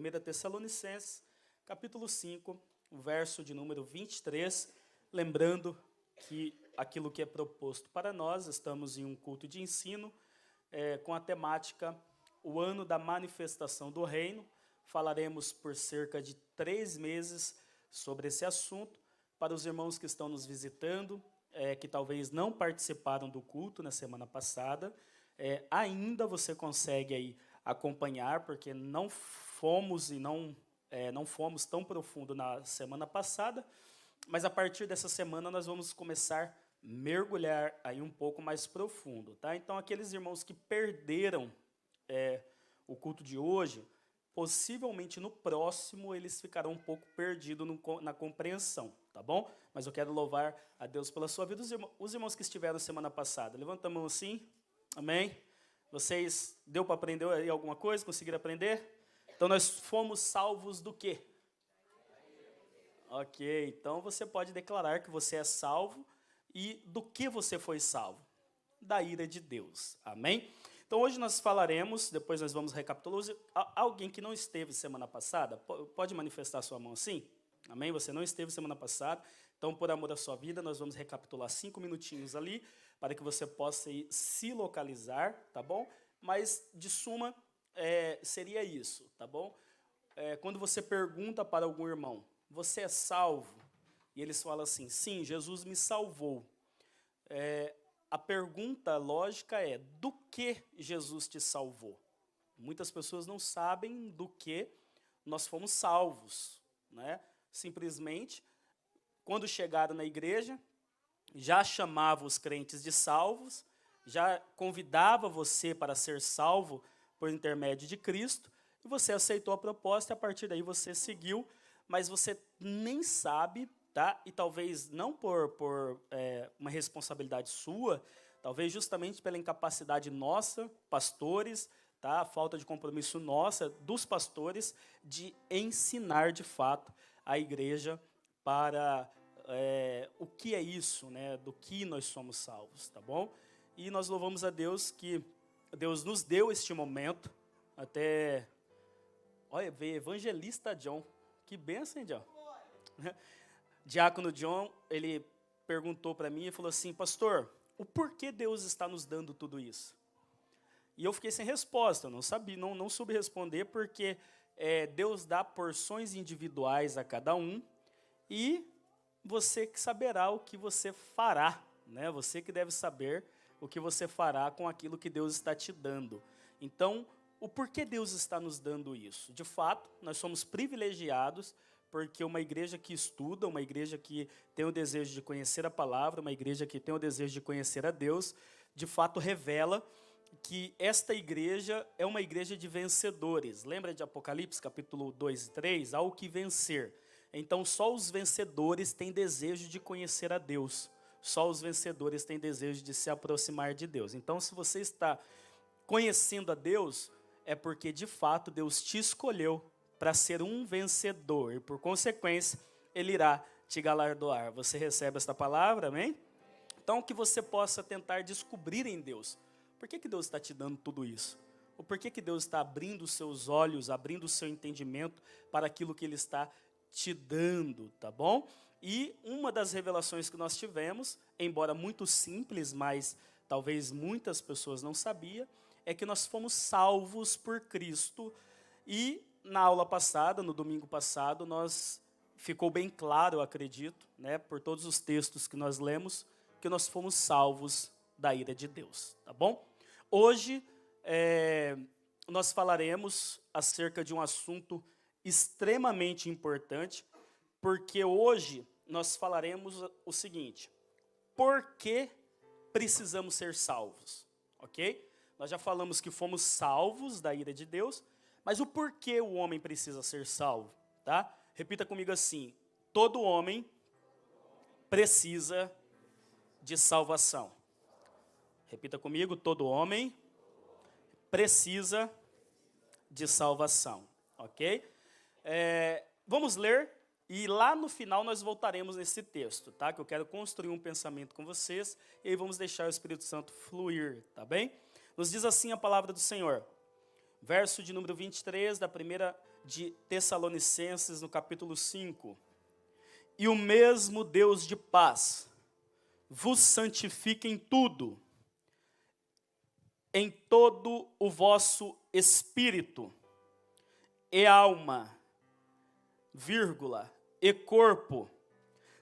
1 Tessalonicenses, capítulo 5, verso de número 23, lembrando que aquilo que é proposto para nós, estamos em um culto de ensino, com a temática O Ano da Manifestação do Reino. Falaremos por cerca de 3 meses sobre esse assunto. Para os irmãos que estão nos visitando, que talvez não participaram do culto na semana passada, ainda você consegue aí acompanhar, porque não fomos tão profundo na semana passada, mas a partir dessa semana nós vamos começar a mergulhar aí um pouco mais profundo, tá? Então, aqueles irmãos que perderam o culto de hoje, possivelmente no próximo eles ficarão um pouco perdidos na compreensão, tá bom? Mas eu quero louvar a Deus pela sua vida. Os irmãos que estiveram semana passada, levanta a mão assim, amém? Vocês, deu para aprender aí alguma coisa? Conseguiram aprender? Então, nós fomos salvos do quê? Ok, então você pode declarar que você é salvo. E do que você foi salvo? Da ira de Deus, amém? Então, hoje nós falaremos, depois nós vamos recapitular. Alguém que não esteve semana passada, pode manifestar sua mão assim? Amém? Você não esteve semana passada, então, por amor à sua vida, nós vamos recapitular 5 minutinhos ali, para que você possa ir se localizar, tá bom? Mas, de suma, seria isso, tá bom? Quando você pergunta para algum irmão, você é salvo? E eles falam assim, sim, Jesus me salvou. A pergunta lógica é, do que Jesus te salvou? Muitas pessoas não sabem do que nós fomos salvos, né? Simplesmente, quando chegaram na igreja, já chamava os crentes de salvos, já convidava você para ser salvo por intermédio de Cristo, e você aceitou a proposta, e a partir daí você seguiu, mas você nem sabe, tá? E talvez não por uma responsabilidade sua, talvez justamente pela incapacidade nossa, pastores, tá? A falta de compromisso nossa, dos pastores, de ensinar de fato a igreja para o que é isso, né? Do que nós somos salvos, tá bom? E nós louvamos a Deus que Deus nos deu este momento, até, olha, veio evangelista John, que bênção, hein, John? Diácono John, ele perguntou para mim e falou assim, pastor, o porquê Deus está nos dando tudo isso? E eu fiquei sem resposta, eu não sabia, não soube responder, porque Deus dá porções individuais a cada um, e você que saberá o que você fará, né? Você que deve saber o que você fará com aquilo que Deus está te dando. Então, o porquê Deus está nos dando isso? De fato, nós somos privilegiados, porque uma igreja que estuda, uma igreja que tem o desejo de conhecer a palavra, uma igreja que tem o desejo de conhecer a Deus, de fato revela que esta igreja é uma igreja de vencedores. Lembra de Apocalipse, capítulo 2 e 3? Há o que vencer. Então, só os vencedores têm desejo de conhecer a Deus. Só os vencedores têm desejo de se aproximar de Deus. Então, se você está conhecendo a Deus, é porque, de fato, Deus te escolheu para ser um vencedor. E, por consequência, Ele irá te galardoar. Você recebe esta palavra, amém? Então, que você possa tentar descobrir em Deus. Por que Deus está te dando tudo isso? Ou por que Deus está abrindo os seus olhos, abrindo o seu entendimento para aquilo que Ele está te dando, tá bom? E uma das revelações que nós tivemos, embora muito simples, mas talvez muitas pessoas não sabiam, é que nós fomos salvos por Cristo. E na aula passada, no domingo passado, ficou bem claro, eu acredito, né, por todos os textos que nós lemos, que nós fomos salvos da ira de Deus, tá bom? Hoje, nós falaremos acerca de um assunto extremamente importante, porque hoje nós falaremos o seguinte, por que precisamos ser salvos, ok? Nós já falamos que fomos salvos da ira de Deus, mas o porquê o homem precisa ser salvo, tá? Repita comigo assim, todo homem precisa de salvação. Repita comigo, todo homem precisa de salvação, ok? Vamos ler, e lá no final nós voltaremos nesse texto, tá? Que eu quero construir um pensamento com vocês, e aí vamos deixar o Espírito Santo fluir, tá bem? Nos diz assim a palavra do Senhor, verso de número 23 da primeira de Tessalonicenses, no capítulo 5. E o mesmo Deus de paz vos santifique em tudo, em todo o vosso espírito e alma, vírgula, e corpo,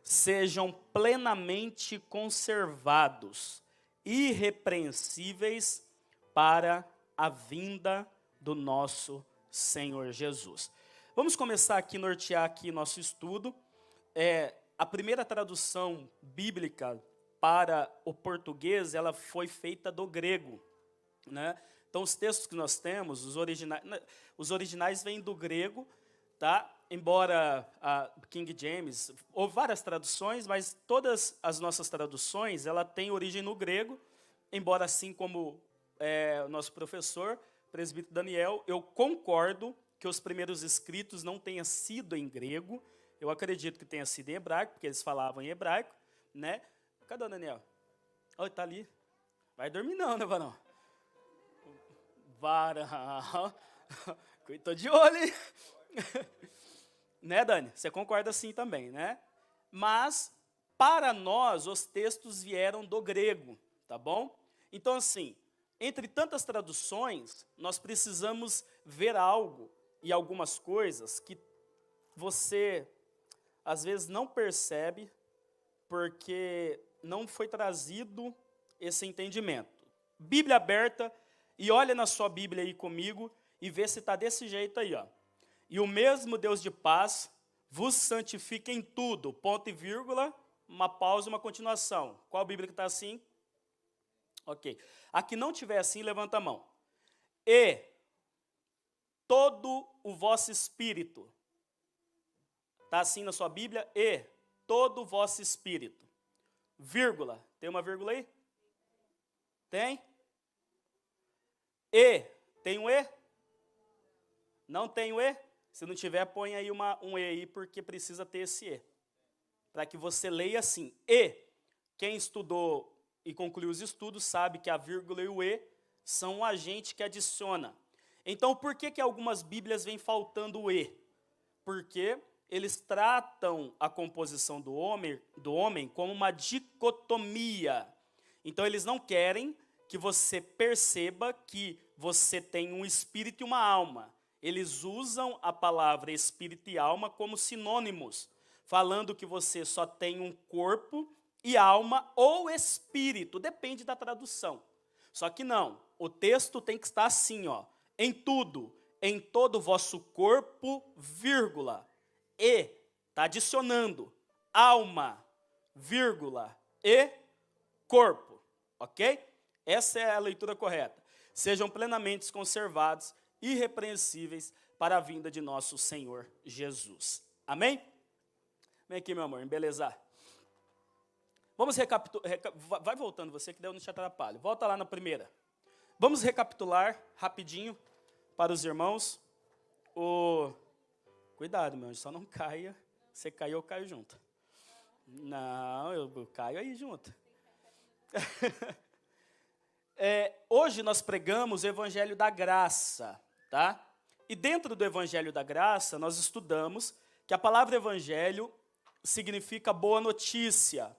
sejam plenamente conservados, irrepreensíveis para a vinda do nosso Senhor Jesus. Vamos começar aqui, nortear aqui nosso estudo. A primeira tradução bíblica para o português, ela foi feita do grego, né? Então, os textos que nós temos, os originais vêm do grego, tá? Embora a King James, houve várias traduções, mas todas as nossas traduções, ela tem origem no grego, embora assim como o nosso professor, presbítero Daniel, eu concordo que os primeiros escritos não tenham sido em grego, eu acredito que tenha sido em hebraico, porque eles falavam em hebraico, né? Cadê o Daniel? Olha, está ali. Vai dormir não, né, varão? Varão. Estou de olho, hein? Né, Dani? Você concorda sim também, né? Mas, para nós, os textos vieram do grego, tá bom? Então, assim, entre tantas traduções, nós precisamos ver algo e algumas coisas que você, às vezes, não percebe, porque não foi trazido esse entendimento. Bíblia aberta, e olha na sua Bíblia aí comigo, e vê se está desse jeito aí, ó. E o mesmo Deus de paz vos santifique em tudo, ponto e vírgula, uma pausa, uma continuação. Qual Bíblia que está assim? Ok. A que não tiver assim, levanta a mão. E todo o vosso espírito. Está assim na sua Bíblia? E todo o vosso espírito. Vírgula. Tem uma vírgula aí? Tem? E. Tem um E? Não tem o E? Se não tiver, põe aí um E aí, porque precisa ter esse E. Para que você leia assim. E. Quem estudou e concluiu os estudos sabe que a vírgula e o E são um agente que adiciona. Então, por que algumas Bíblias vêm faltando o E? Porque eles tratam a composição do homem como uma dicotomia. Então, eles não querem que você perceba que você tem um espírito e uma alma. Eles usam a palavra espírito e alma como sinônimos, falando que você só tem um corpo e alma ou espírito, depende da tradução. Só que não, o texto tem que estar assim, ó, em tudo, em todo o vosso corpo, vírgula, e, está adicionando, alma, vírgula, e corpo, ok? Essa é a leitura correta. Sejam plenamente conservados, irrepreensíveis para a vinda de nosso Senhor Jesus. Amém? Vem aqui, meu amor, embelezar. Vamos recapitular. Vai voltando você, que daí eu não te atrapalho. Volta lá na primeira. Vamos recapitular rapidinho para os irmãos. Cuidado, meu anjo, só não caia. Você caiu, eu caio junto. Não, eu caio aí junto. Hoje nós pregamos o Evangelho da Graça, tá? E dentro do Evangelho da Graça, nós estudamos que a palavra Evangelho significa boa notícia,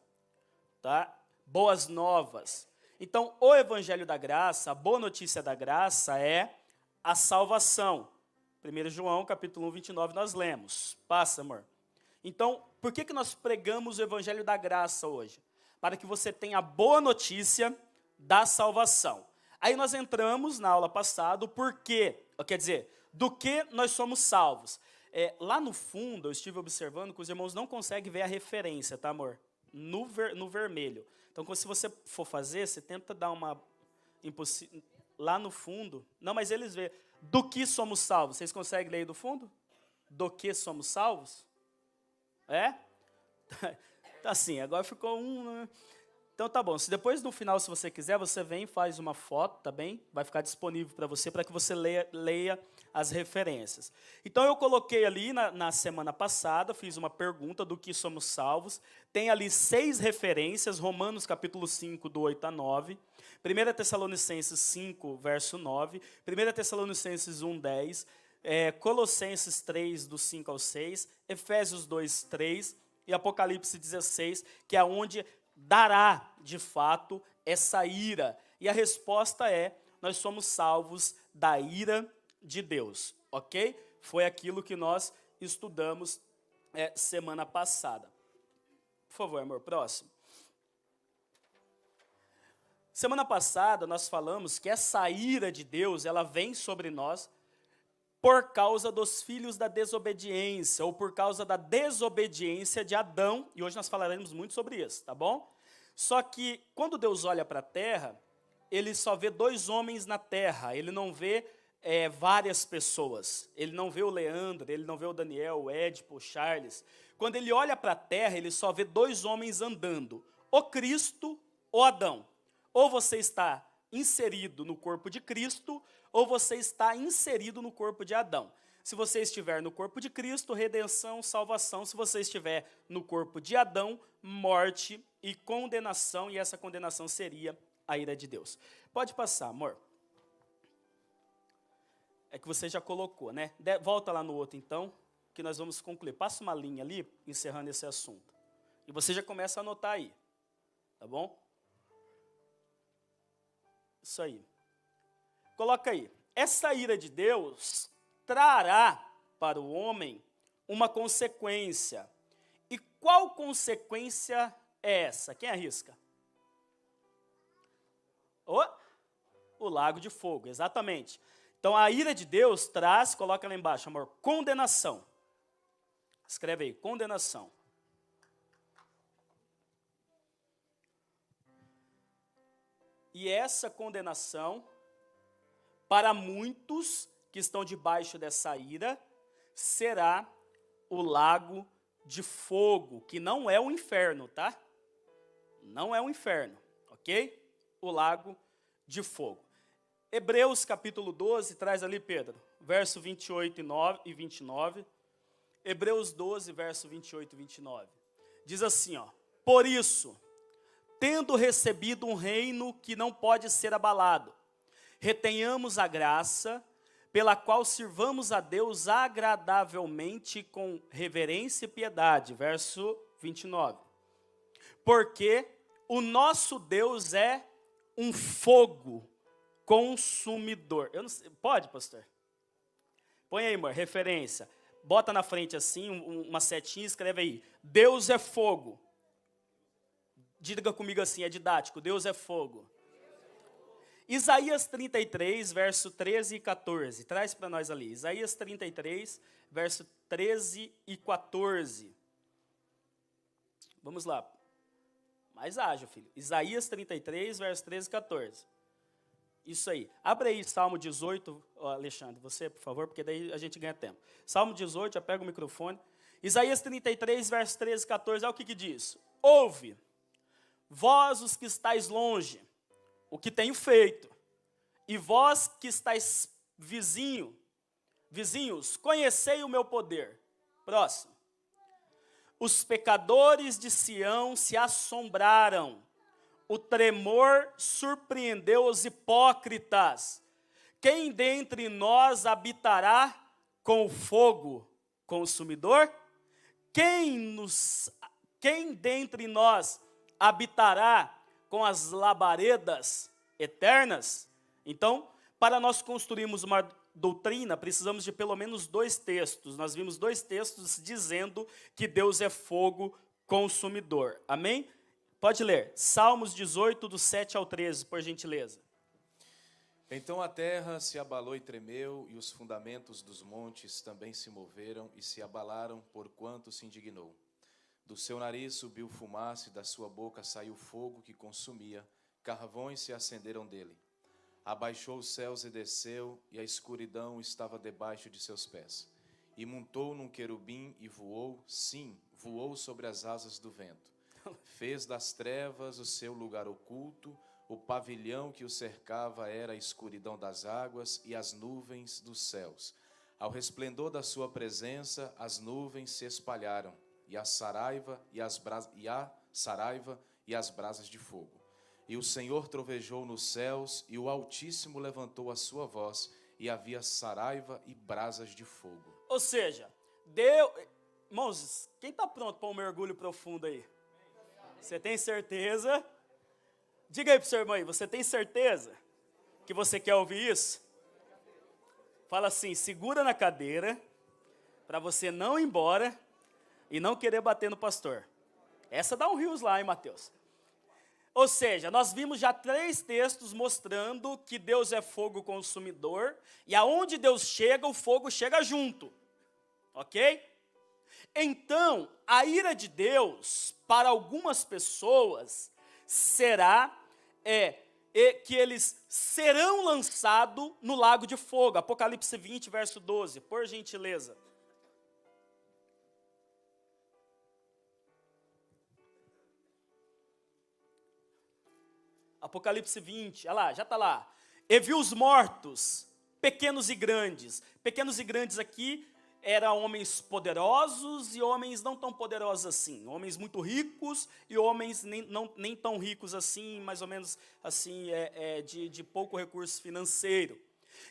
tá? Boas novas. Então, o Evangelho da Graça, a boa notícia da graça é a salvação. 1 João, capítulo 1, 29, nós lemos. Passa, amor. Então, por que nós pregamos o Evangelho da Graça hoje? Para que você tenha a boa notícia da salvação. Aí nós entramos na aula passada, do que nós somos salvos. Lá no fundo, eu estive observando que os irmãos não conseguem ver a referência, tá, amor? No vermelho. Então, se você for fazer, você tenta dar uma... Lá no fundo... Não, mas eles veem. Do que somos salvos? Vocês conseguem ler aí do fundo? Do que somos salvos? Tá assim, agora ficou um... Então tá bom, se depois no final, se você quiser, você vem e faz uma foto, tá bem? Vai ficar disponível para você, para que você leia as referências. Então eu coloquei ali na semana passada, fiz uma pergunta do que somos salvos. Tem ali 6 referências, Romanos capítulo 5, do 8 a 9. 1 Tessalonicenses 5, verso 9. 1 Tessalonicenses 1, 10. Colossenses 3, do 5 ao 6, Efésios 2, 3 e Apocalipse 16, que é onde dará, de fato, essa ira. E a resposta é, nós somos salvos da ira de Deus, ok? Foi aquilo que nós estudamos semana passada. Por favor, amor, próximo. Semana passada nós falamos que essa ira de Deus, ela vem sobre nós por causa dos filhos da desobediência, ou por causa da desobediência de Adão, e hoje nós falaremos muito sobre isso, tá bom? Só que, quando Deus olha para a terra, ele só vê 2 homens na terra, ele não vê várias pessoas, ele não vê o Leandro, ele não vê o Daniel, o Edipo, o Charles. Quando ele olha para a terra, ele só vê 2 homens andando, o Cristo ou Adão. Ou você está inserido no corpo de Cristo, ou você está inserido no corpo de Adão. Se você estiver no corpo de Cristo, redenção, salvação. Se você estiver no corpo de Adão, morte e condenação, e essa condenação seria a ira de Deus. Pode passar, amor. É que você já colocou, né? Volta lá no outro, então, que nós vamos concluir. Passa uma linha ali, encerrando esse assunto. E você já começa a anotar aí, tá bom? Isso aí. Coloca aí. Essa ira de Deus trará para o homem uma consequência. E qual consequência é essa? Quem arrisca? O lago de fogo, exatamente. Então, a ira de Deus traz, coloca lá embaixo, amor, condenação. Escreve aí, condenação. E essa condenação, para muitos que estão debaixo dessa ira, será o lago de fogo, que não é o inferno, tá? Não é o inferno, ok? O lago de fogo. Hebreus capítulo 12, traz ali, Pedro, verso 28 e 29. Hebreus 12, verso 28 e 29. Diz assim, ó, por isso, tendo recebido um reino que não pode ser abalado, retenhamos a graça, pela qual sirvamos a Deus agradavelmente com reverência e piedade. Verso 29. Porque o nosso Deus é um fogo consumidor. Eu não sei, pode, pastor? Põe aí, amor, referência. Bota na frente assim, uma setinha, escreve aí. Deus é fogo. Diga comigo assim, é didático. Deus é fogo. Isaías 33, verso 13 e 14. Traz para nós ali. Isaías 33, verso 13 e 14. Vamos lá. Mais ágil, filho. Isaías 33, verso 13 e 14. Isso aí. Abre aí Salmo 18, Alexandre, você, por favor, porque daí a gente ganha tempo. Salmo 18, já pega o microfone. Isaías 33, verso 13 e 14, olha o que diz. Ouve, vós os que estáis longe, o que tenho feito, e vós que estáis vizinhos, conhecei o meu poder. Próximo. Os pecadores de Sião se assombraram, o tremor surpreendeu os hipócritas. Quem dentre nós habitará com o fogo consumidor? Quem dentre nós habitará com as labaredas eternas? Então, para nós construirmos uma doutrina, precisamos de pelo menos 2 textos. Nós vimos 2 textos dizendo que Deus é fogo consumidor. Amém? Pode ler. Salmos 18, do 7 ao 13, por gentileza. Então a terra se abalou e tremeu, e os fundamentos dos montes também se moveram e se abalaram, porquanto se indignou. Do seu nariz subiu fumaça, e da sua boca saiu fogo que consumia, carvões se acenderam dele. Abaixou os céus e desceu, e a escuridão estava debaixo de seus pés. E montou num querubim e voou, sim, voou sobre as asas do vento. Fez das trevas o seu lugar oculto, o pavilhão que o cercava era a escuridão das águas e as nuvens dos céus. Ao resplendor da sua presença, as nuvens se espalharam, e a saraiva e as brasas de fogo. E o Senhor trovejou nos céus, e o Altíssimo levantou a sua voz, e havia saraiva e brasas de fogo. Ou seja, Deus... Irmãos, quem está pronto para um mergulho profundo aí? Você tem certeza? Diga aí para o seu irmão aí, você tem certeza que você quer ouvir isso? Fala assim, segura na cadeira, para você não ir embora e não querer bater no pastor. Essa dá um rios lá, hein, Mateus? Ou seja, nós vimos já 3 textos mostrando que Deus é fogo consumidor, e aonde Deus chega, o fogo chega junto. Ok? Então, a ira de Deus, para algumas pessoas, será que eles serão lançados no lago de fogo. Apocalipse 20, verso 12, por gentileza. Apocalipse 20, olha lá, já está lá. E viu os mortos, pequenos e grandes. Pequenos e grandes aqui eram homens poderosos e homens não tão poderosos assim. Homens muito ricos e homens nem tão ricos assim, mais ou menos assim, de pouco recurso financeiro.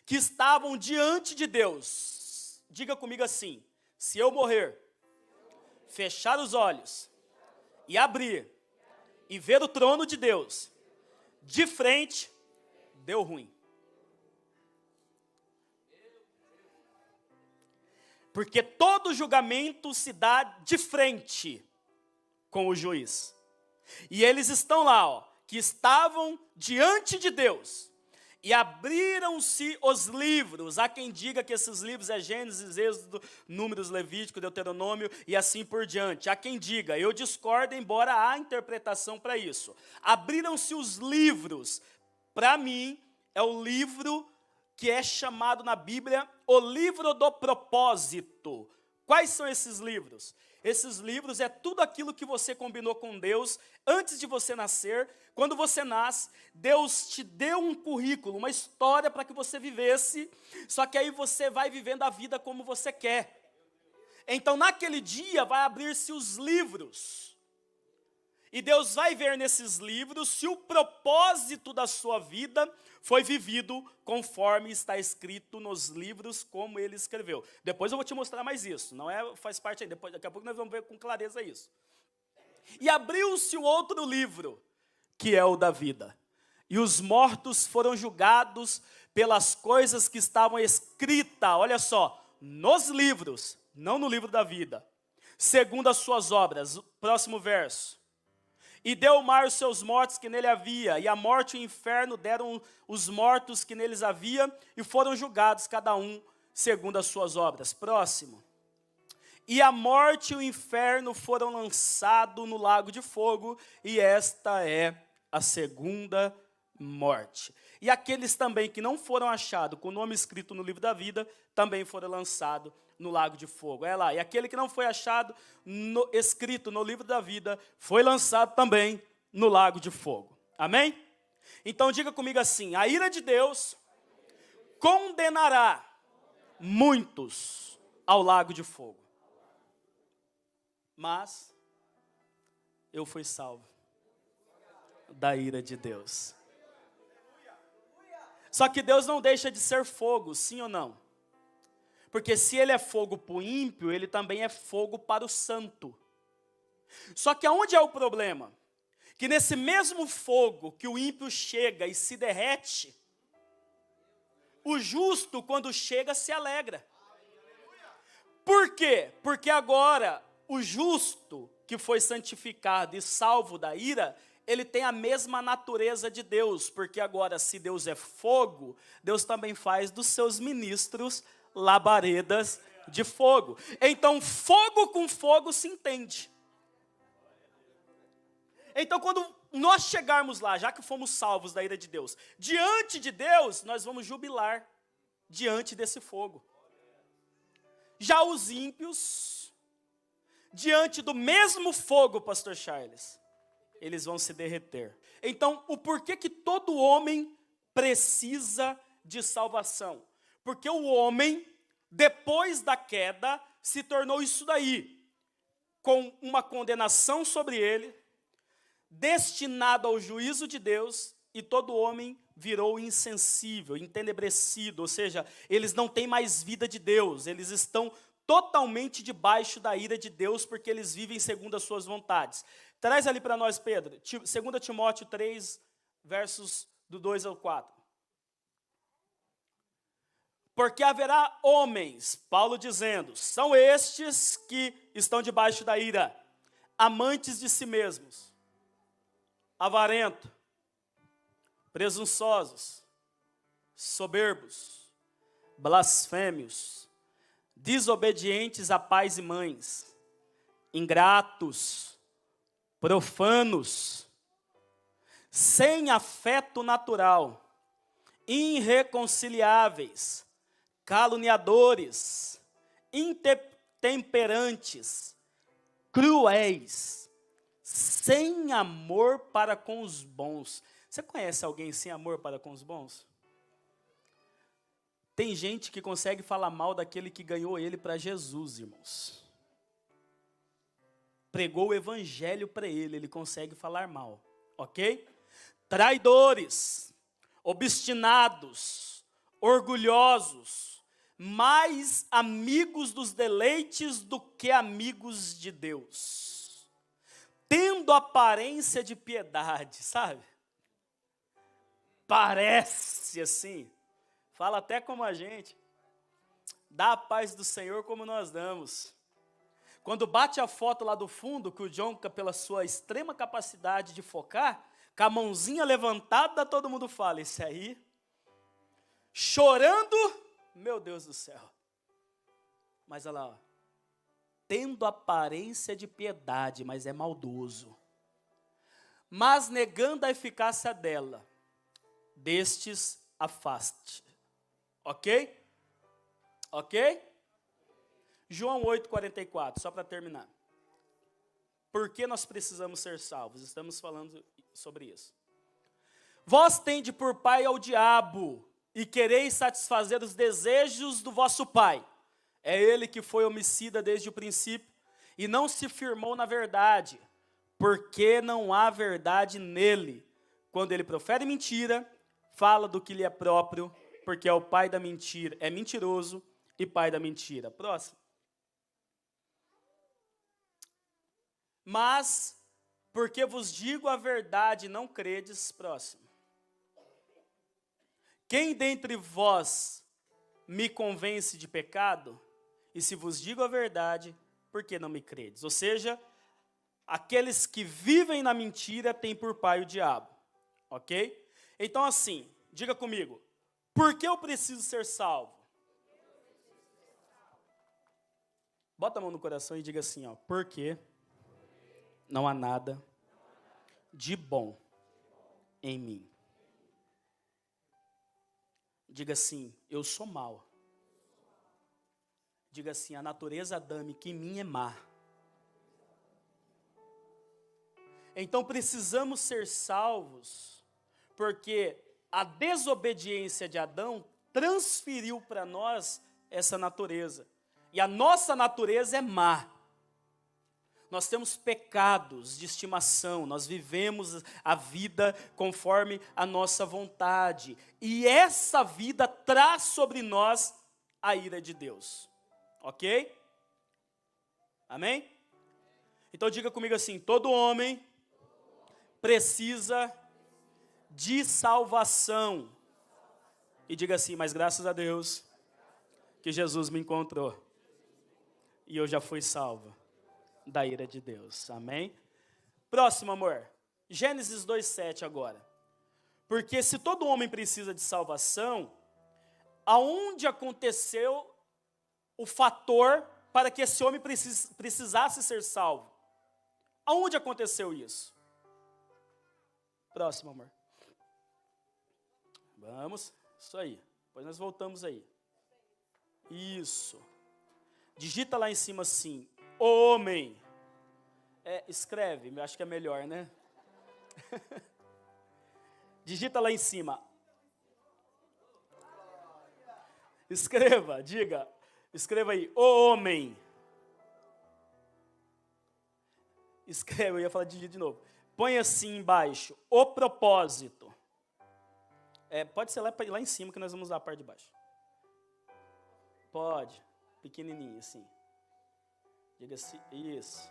Que estavam diante de Deus. Diga comigo assim, se eu morrer, fechar os olhos e abrir e ver o trono de Deus, de frente, deu ruim. Porque todo julgamento se dá de frente com o juiz. E eles estão lá, ó, que estavam diante de Deus. E abriram-se os livros. Há quem diga que esses livros é Gênesis, Êxodo, Números, Levítico, Deuteronômio e assim por diante. Há quem diga, eu discordo, embora há interpretação para isso. Abriram-se os livros. Para mim, é o livro que é chamado na Bíblia o livro do propósito. Quais são esses livros? Esses livros é tudo aquilo que você combinou com Deus antes de você nascer. Quando você nasce, Deus te deu um currículo, uma história para que você vivesse, só que aí você vai vivendo a vida como você quer. Então, naquele dia, vai abrir-se os livros. E Deus vai ver nesses livros se o propósito da sua vida foi vivido conforme está escrito nos livros como ele escreveu. Depois eu vou te mostrar mais isso, não faz parte aí, daqui a pouco nós vamos ver com clareza isso. E abriu-se o outro livro, que é o da vida. E os mortos foram julgados pelas coisas que estavam escritas, olha só, nos livros, não no livro da vida, segundo as suas obras. Próximo verso. E deu o mar os seus mortos que nele havia, e a morte e o inferno deram os mortos que neles havia, e foram julgados cada um segundo as suas obras. Próximo. E a morte e o inferno foram lançados no lago de fogo, e esta é a segunda morte. E aqueles também que não foram achados com o nome escrito no livro da vida, também foram lançados no lago de fogo. É lá, e aquele que não foi achado escrito no livro da vida, foi lançado também no lago de fogo. Amém? Então diga comigo assim, a ira de Deus condenará muitos ao lago de fogo. Mas eu fui salvo da ira de Deus. Só que Deus não deixa de ser fogo, sim ou não? Porque se ele é fogo para o ímpio, ele também é fogo para o santo. Só que aonde é o problema? Que nesse mesmo fogo que o ímpio chega e se derrete, o justo, quando chega, se alegra. Por quê? Porque agora o justo, que foi santificado e salvo da ira, ele tem a mesma natureza de Deus. Porque agora, se Deus é fogo, Deus também faz dos seus ministros labaredas de fogo. Então, fogo com fogo se entende. Então, quando nós chegarmos lá, já que fomos salvos da ira de Deus, diante de Deus, nós vamos jubilar diante desse fogo. Já os ímpios, diante do mesmo fogo, pastor Charles, eles vão se derreter. Então, o porquê que todo homem precisa de salvação? Porque o homem, depois da queda, se tornou isso daí, com uma condenação sobre ele, destinado ao juízo de Deus, e todo homem virou insensível, entenebrecido, ou seja, eles não têm mais vida de Deus, eles estão totalmente debaixo da ira de Deus, porque eles vivem segundo as suas vontades. Traz ali para nós, Pedro, 2 Timóteo 3, versos do 2 ao 4. Porque haverá homens, Paulo dizendo, são estes que estão debaixo da ira, amantes de si mesmos, avarentos, presunçosos, soberbos, blasfêmios, desobedientes a pais e mães, ingratos, profanos, sem afeto natural, irreconciliáveis, caluniadores, intemperantes, cruéis, sem amor para com os bons. Você conhece alguém sem amor para com os bons? Tem gente que consegue falar mal daquele que ganhou ele para Jesus, irmãos. Pregou o evangelho para ele, ele consegue falar mal, ok? Traidores, obstinados, orgulhosos, mais amigos dos deleites do que amigos de Deus, tendo aparência de piedade, sabe? Parece assim, fala até como a gente, dá a paz do Senhor como nós damos. Quando bate a foto lá do fundo, que o Jonca, pela sua extrema capacidade de focar, com a mãozinha levantada, todo mundo fala, esse aí, chorando, meu Deus do céu. Mas olha lá, ó, tendo aparência de piedade, mas é maldoso. Mas negando a eficácia dela, destes afaste. Ok? Ok? João 8,44, só para terminar. Por que nós precisamos ser salvos? Estamos falando sobre isso. Vós tende por pai ao diabo, e quereis satisfazer os desejos do vosso pai. É ele que foi homicida desde o princípio, e não se firmou na verdade, porque não há verdade nele. Quando ele profere mentira, fala do que lhe é próprio, porque é o pai da mentira, é mentiroso e pai da mentira. Próximo. Mas, porque vos digo a verdade, não credes. Próximo. Quem dentre vós me convence de pecado? E se vos digo a verdade, por que não me credes? Ou seja, aqueles que vivem na mentira têm por pai o diabo. Ok? Então assim, diga comigo, por que eu preciso ser salvo? Bota a mão no coração e diga assim, ó, porque não há nada de bom em mim. Diga assim, eu sou mau. Diga assim, a natureza adâmica em mim é má. Então precisamos ser salvos, porque a desobediência de Adão transferiu para nós essa natureza. E a nossa natureza é má. Nós temos pecados de estimação, nós vivemos a vida conforme a nossa vontade. E essa vida traz sobre nós a ira de Deus. Ok? Amém? Então diga comigo assim, todo homem precisa de salvação. E diga assim, mas graças a Deus que Jesus me encontrou. E eu já fui salvo da ira de Deus. Amém? Próximo, amor. Gênesis 2:7 agora. Porque se todo homem precisa de salvação, aonde aconteceu o fator para que esse homem precisasse ser salvo? Aonde aconteceu isso? Próximo, amor. Vamos, isso aí. Depois nós voltamos aí. Isso. Digita lá em cima assim, homem. Escreve, eu acho que é melhor, né? Digita lá em cima. Escreva, diga. Escreva aí, o homem. Escreva, eu ia falar digita de novo. Põe assim embaixo, o propósito. Pode ser lá em cima que nós vamos usar a parte de baixo. Pode. Pequenininho, assim. Diga-se, isso.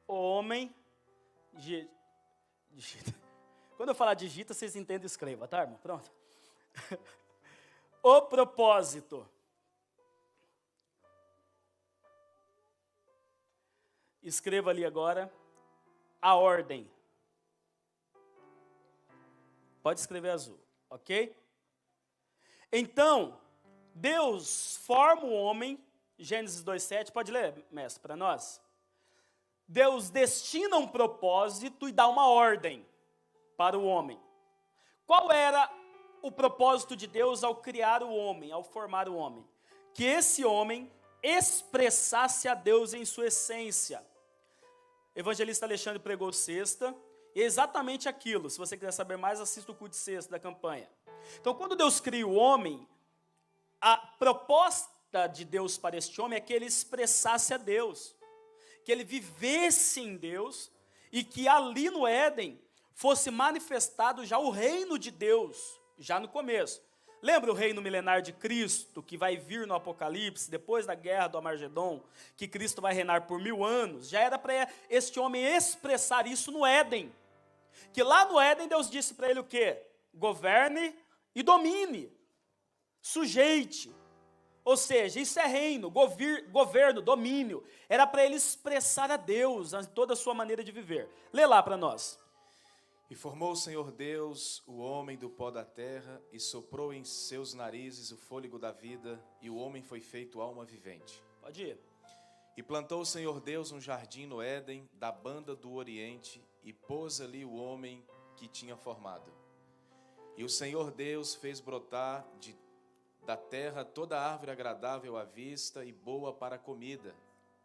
Homem, digita. Quando eu falar digita, vocês entendem e escreva, tá, irmão? Pronto. O propósito. Escreva ali agora a ordem. Pode escrever azul, ok? Então, Deus forma o homem, Gênesis 2:7, pode ler, mestre, para nós? Deus destina um propósito e dá uma ordem para o homem. Qual era o propósito de Deus ao criar o homem, ao formar o homem? Que esse homem expressasse a Deus em sua essência. O evangelista Alexandre pregou sexta, e é exatamente aquilo. Se você quiser saber mais, assista o culto de sexta da campanha. Então, quando Deus cria o homem, a proposta de Deus para este homem é que ele expressasse a Deus, que ele vivesse em Deus, e que ali no Éden fosse manifestado já o reino de Deus, já no começo. Lembra o reino milenar de Cristo, que vai vir no Apocalipse, depois da guerra do Armagedon, que Cristo vai reinar por 1000 anos? Já era para este homem expressar isso no Éden. Que lá no Éden Deus disse para ele o quê? Governe e domine, sujeite. Ou seja, isso é reino, governo, domínio. Era para ele expressar a Deus em toda a sua maneira de viver. Lê lá para nós. E formou o Senhor Deus o homem do pó da terra, e soprou em seus narizes o fôlego da vida, e o homem foi feito alma vivente. Pode ir. E plantou o Senhor Deus um jardim no Éden, da banda do Oriente, e pôs ali o homem que tinha formado. E o Senhor Deus fez brotar da terra toda árvore agradável à vista e boa para a comida,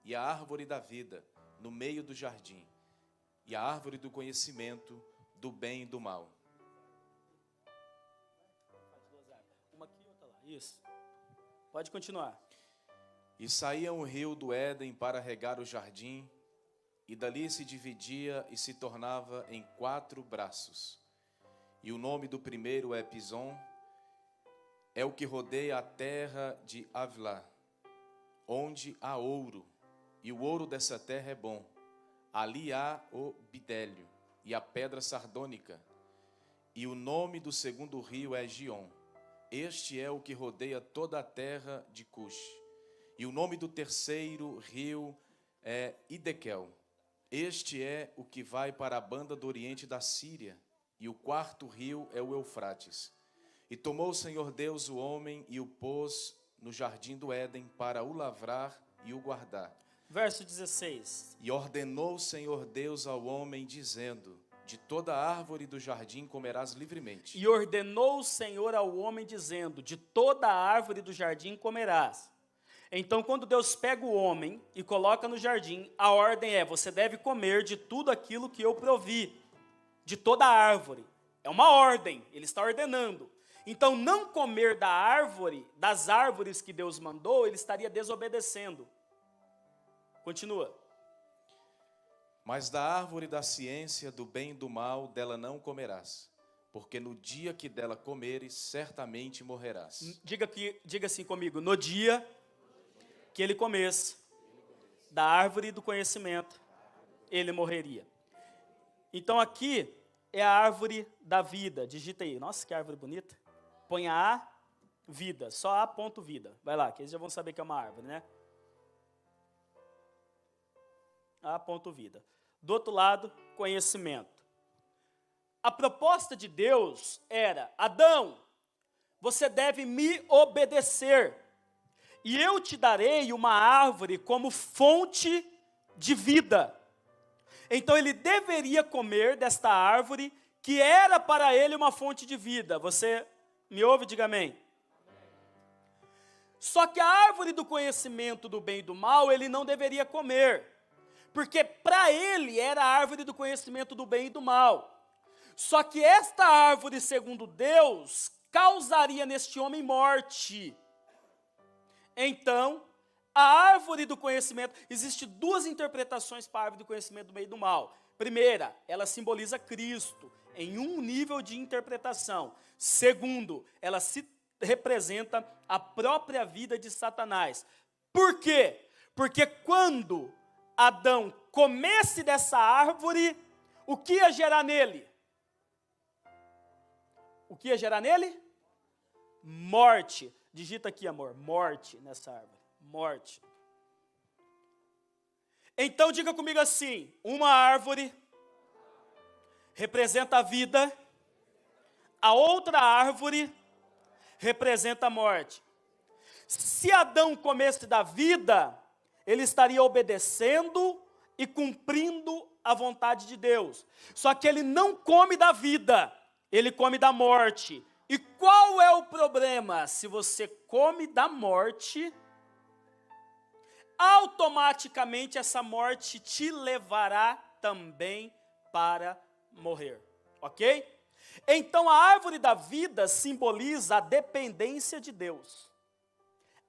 e a árvore da vida no meio do jardim, e a árvore do conhecimento do bem e do mal. Uma aqui e outra lá. Isso. Pode continuar. E saía um rio do Éden para regar o jardim, e dali se dividia e se tornava em 4 braços. E o nome do primeiro é Pison, é o que rodeia a terra de Havilá, onde há ouro, e o ouro dessa terra é bom. Ali há o bidélio e a pedra sardônica, e o nome do segundo rio é Gion. Este é o que rodeia toda a terra de Cush. E o nome do terceiro rio é Idequel. Este é o que vai para a banda do oriente da Síria. E o quarto rio é o Eufrates. E tomou o Senhor Deus o homem e o pôs no jardim do Éden para o lavrar e o guardar. Verso 16. E ordenou o Senhor Deus ao homem, dizendo: de toda árvore do jardim comerás livremente. E ordenou o Senhor ao homem, dizendo: de toda árvore do jardim comerás. Então, quando Deus pega o homem e coloca no jardim, a ordem é: você deve comer de tudo aquilo que eu provi, de toda árvore. É uma ordem, ele está ordenando. Então, não comer da árvore, das árvores que Deus mandou, ele estaria desobedecendo. Continua. Mas da árvore da ciência, do bem e do mal, dela não comerás, porque no dia que dela comeres, certamente morrerás. Diga assim comigo: no dia que ele comesse da árvore do conhecimento, ele morreria. Então aqui é a árvore da vida. Digita aí. Nossa, que árvore bonita. Põe a vida, só a ponto vida. Vai lá, que eles já vão saber que é uma árvore, né? A ponto vida. Do outro lado, conhecimento. A proposta de Deus era: Adão, você deve me obedecer, e eu te darei uma árvore como fonte de vida. Então ele deveria comer desta árvore, que era para ele uma fonte de vida. Você me ouve? Diga amém. Só que a árvore do conhecimento do bem e do mal, ele não deveria comer, porque para ele era a árvore do conhecimento do bem e do mal. Só que esta árvore, segundo Deus, causaria neste homem morte. Então, a árvore do conhecimento, existem 2 interpretações para a árvore do conhecimento do bem e do mal. Primeira, ela simboliza Cristo. em um nível de interpretação. Segundo, ela se representa a própria vida de Satanás. Por quê? Porque quando Adão comesse dessa árvore, o que ia gerar nele? O que ia gerar nele? Morte. Digita aqui, amor, morte nessa árvore. Morte. Então diga comigo assim, uma árvore representa a vida, a outra árvore representa a morte. Se Adão comesse da vida, ele estaria obedecendo e cumprindo a vontade de Deus. Só que ele não come da vida, ele come da morte. E qual é o problema? Se você come da morte, automaticamente essa morte te levará também para morrer, ok? Então a árvore da vida simboliza a dependência de Deus.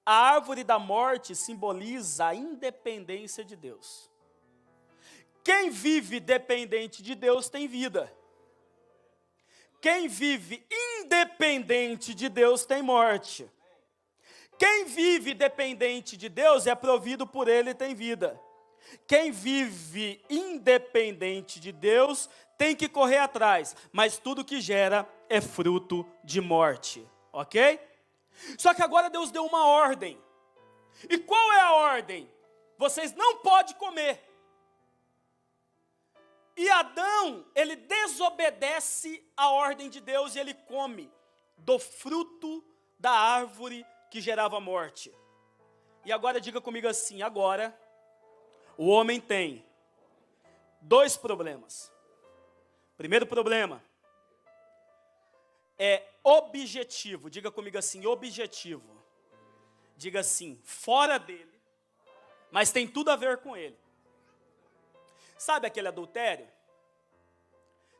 A árvore da morte simboliza a independência de Deus. Quem vive dependente de Deus tem vida. Quem vive independente de Deus tem morte. Quem vive dependente de Deus é provido por Ele e tem vida. Quem vive independente de Deus tem que correr atrás, mas tudo que gera é fruto de morte, ok? Só que agora Deus deu uma ordem. E qual é a ordem? Vocês não podem comer. E Adão, ele desobedece a ordem de Deus e ele come do fruto da árvore que gerava morte. E agora diga comigo assim, agora o homem tem dois problemas. Primeiro problema é objetivo. Diga comigo assim, objetivo. Diga assim, fora dele, mas tem tudo a ver com ele. Sabe aquele adultério?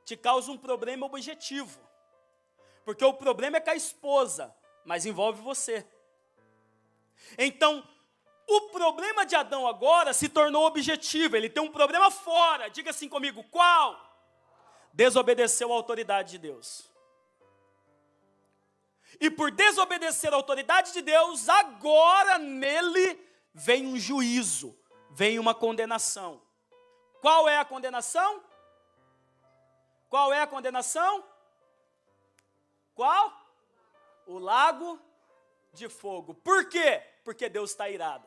Te causa um problema objetivo. Porque o problema é com a esposa, mas envolve você. Então, o problema de Adão agora se tornou objetivo. Ele tem um problema fora. Diga assim comigo, qual? Desobedeceu a autoridade de Deus. E por desobedecer a autoridade de Deus, agora nele vem um juízo, vem uma condenação. Qual é a condenação? Qual é a condenação? Qual? O lago de fogo. Por quê? Porque Deus está irado.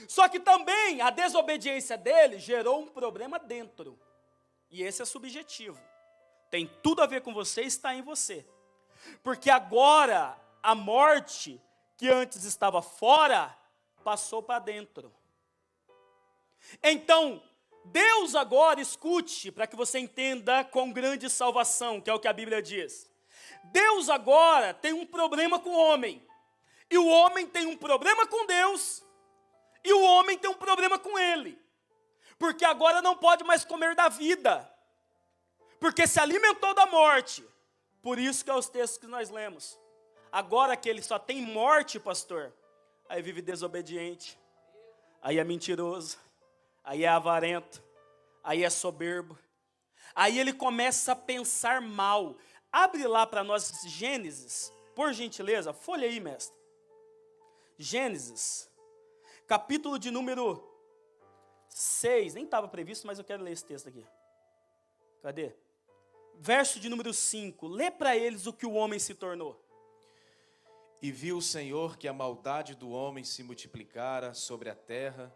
Só que também a desobediência dele gerou um problema dentro. E esse é subjetivo. Tem tudo a ver com você e está em você. Porque agora a morte que antes estava fora passou para dentro. Então, Deus agora, escute, para que você entenda com grande salvação, que é o que a Bíblia diz. Deus agora tem um problema com o homem. E o homem tem um problema com Deus. E o homem tem um problema com ele. Porque agora não pode mais comer da vida. Porque se alimentou da morte. Por isso que é os textos que nós lemos. Agora que ele só tem morte, pastor, aí vive desobediente. Aí é mentiroso. Aí é avarento, aí é soberbo, aí ele começa a pensar mal. Abre lá para nós Gênesis, por gentileza, folha aí, mestre. Gênesis, capítulo de número 6, nem estava previsto, mas eu quero ler esse texto aqui. Cadê? Verso de número 5, lê para eles o que o homem se tornou. E viu o Senhor que a maldade do homem se multiplicara sobre a terra,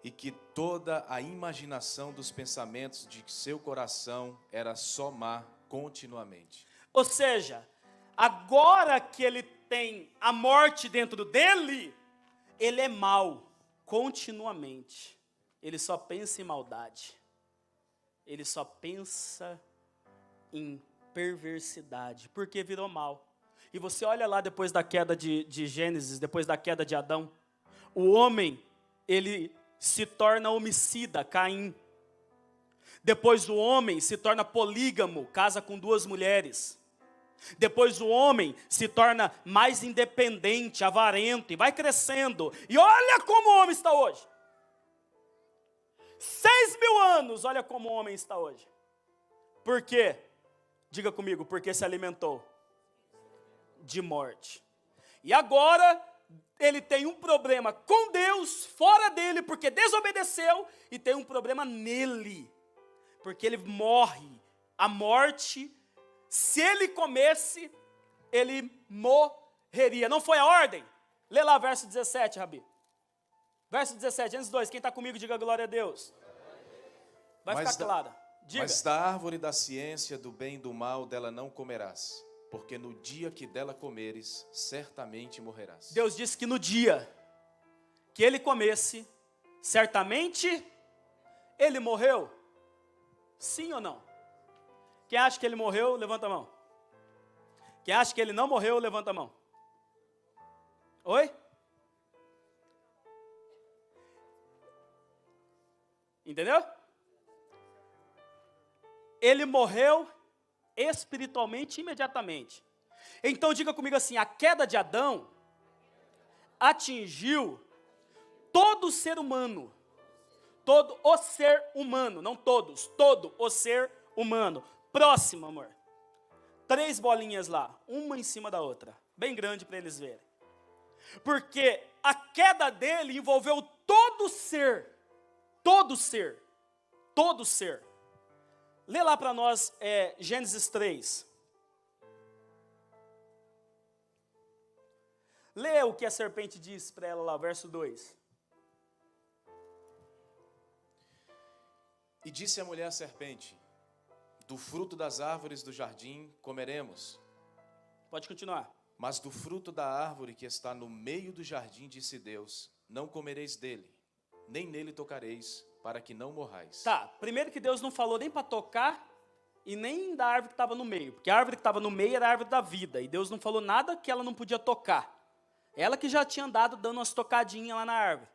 e que toda a imaginação dos pensamentos de seu coração era só má continuamente. Ou seja, agora que ele tem a morte dentro dele, ele é mau continuamente. Ele só pensa em maldade. Ele só pensa em perversidade, porque virou mal. E você olha lá depois da queda de Gênesis, depois da queda de Adão, o homem, ele se torna homicida, Caim. Depois o homem se torna polígamo, casa com 2 mulheres. Depois o homem se torna mais independente, avarento, e vai crescendo. E olha como o homem está hoje. 6.000 anos, olha como o homem está hoje. Por quê? Diga comigo, porque se alimentou de morte. E agora ele tem um problema com Deus, fora dele, porque desobedeceu, e tem um problema nele, porque ele morre. A morte, se ele comesse, ele morreria. Não foi a ordem? Lê lá verso 17, Rabi. Verso 17, Gênesis 2, quem está comigo, diga glória a Deus. Vai ficar claro. Diga. Mas da árvore da ciência do bem e do mal dela não comerás, porque no dia que dela comeres, certamente morrerás. Deus disse que no dia que ele comesse, certamente ele morreu. Sim ou não? Quem acha que ele morreu, levanta a mão. Quem acha que ele não morreu, levanta a mão. Oi? Entendeu? Ele morreu espiritualmente imediatamente. Então diga comigo assim, a queda de Adão atingiu todo o ser humano. Todo o ser humano, não todos, todo o ser humano. Próximo, amor. 3 bolinhas lá, uma em cima da outra, bem grande para eles verem. Porque a queda dele envolveu todo ser, todo ser, todo ser. Lê lá para nós Gênesis 3. Lê o que a serpente disse para ela lá, verso 2. E disse a mulher à serpente, do fruto das árvores do jardim comeremos. Pode continuar. Mas do fruto da árvore que está no meio do jardim, disse Deus, não comereis dele, nem nele tocareis, para que não morrais. Tá, primeiro que Deus não falou nem para tocar e nem da árvore que estava no meio, porque a árvore que estava no meio era a árvore da vida, e Deus não falou nada que ela não podia tocar. Ela que já tinha andado dando umas tocadinhas lá na árvore.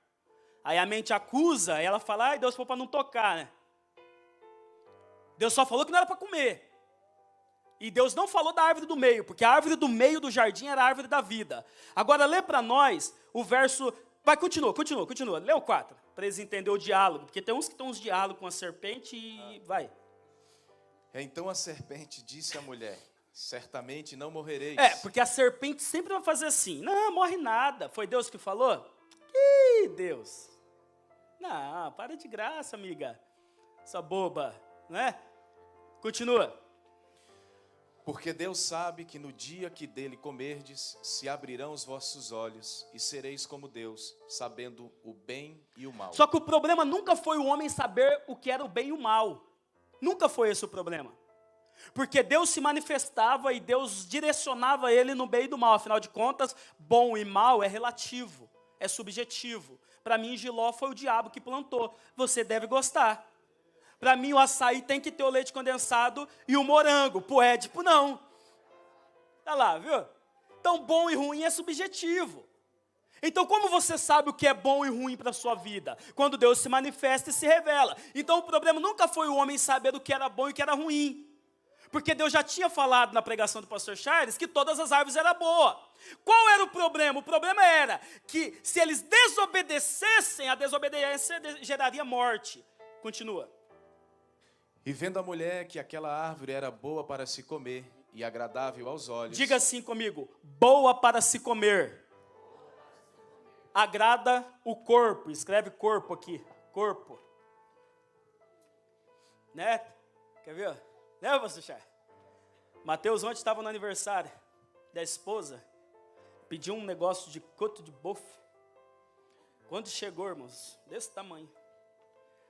Aí a mente acusa, ela fala, ai, Deus falou para não tocar, né? Deus só falou que não era para comer. E Deus não falou da árvore do meio, porque a árvore do meio do jardim era a árvore da vida. Agora lê para nós o verso... Vai, continua. Lê o 4, para eles entenderem o diálogo. Porque tem uns que estão uns diálogos com a serpente e vai. Então a serpente disse à mulher, certamente não morrereis. Porque a serpente sempre vai fazer assim. Não, morre nada. Foi Deus que falou? Ih, Deus. Não, para de graça, amiga. Essa boba, não é? Continua. Porque Deus sabe que no dia que dele comerdes, se abrirão os vossos olhos, e sereis como Deus, sabendo o bem e o mal. Só que o problema nunca foi o homem saber o que era o bem e o mal. Nunca foi esse o problema. Porque Deus se manifestava e Deus direcionava ele no bem e do mal. Afinal de contas, bom e mal é relativo, é subjetivo. Para mim, Giló foi o diabo que plantou. Você deve gostar. Para mim, o açaí tem que ter o leite condensado e o morango. Pro Édipo, não. Tá lá, viu? Então, bom e ruim é subjetivo. Então, como você sabe o que é bom e ruim para a sua vida? Quando Deus se manifesta e se revela. Então, o problema nunca foi o homem saber o que era bom e o que era ruim. Porque Deus já tinha falado na pregação do pastor Charles que todas as árvores eram boas. Qual era o problema? O problema era que se eles desobedecessem, a desobediência geraria morte. Continua. E vendo a mulher que aquela árvore era boa para se comer e agradável aos olhos. Diga assim comigo, boa para se comer. Agrada o corpo, escreve corpo aqui, corpo. Né? Quer ver? Né, pastor Charles? Mateus ontem estava no aniversário da esposa, pediu um negócio de coto de bofe. Quando chegou, irmãos, desse tamanho,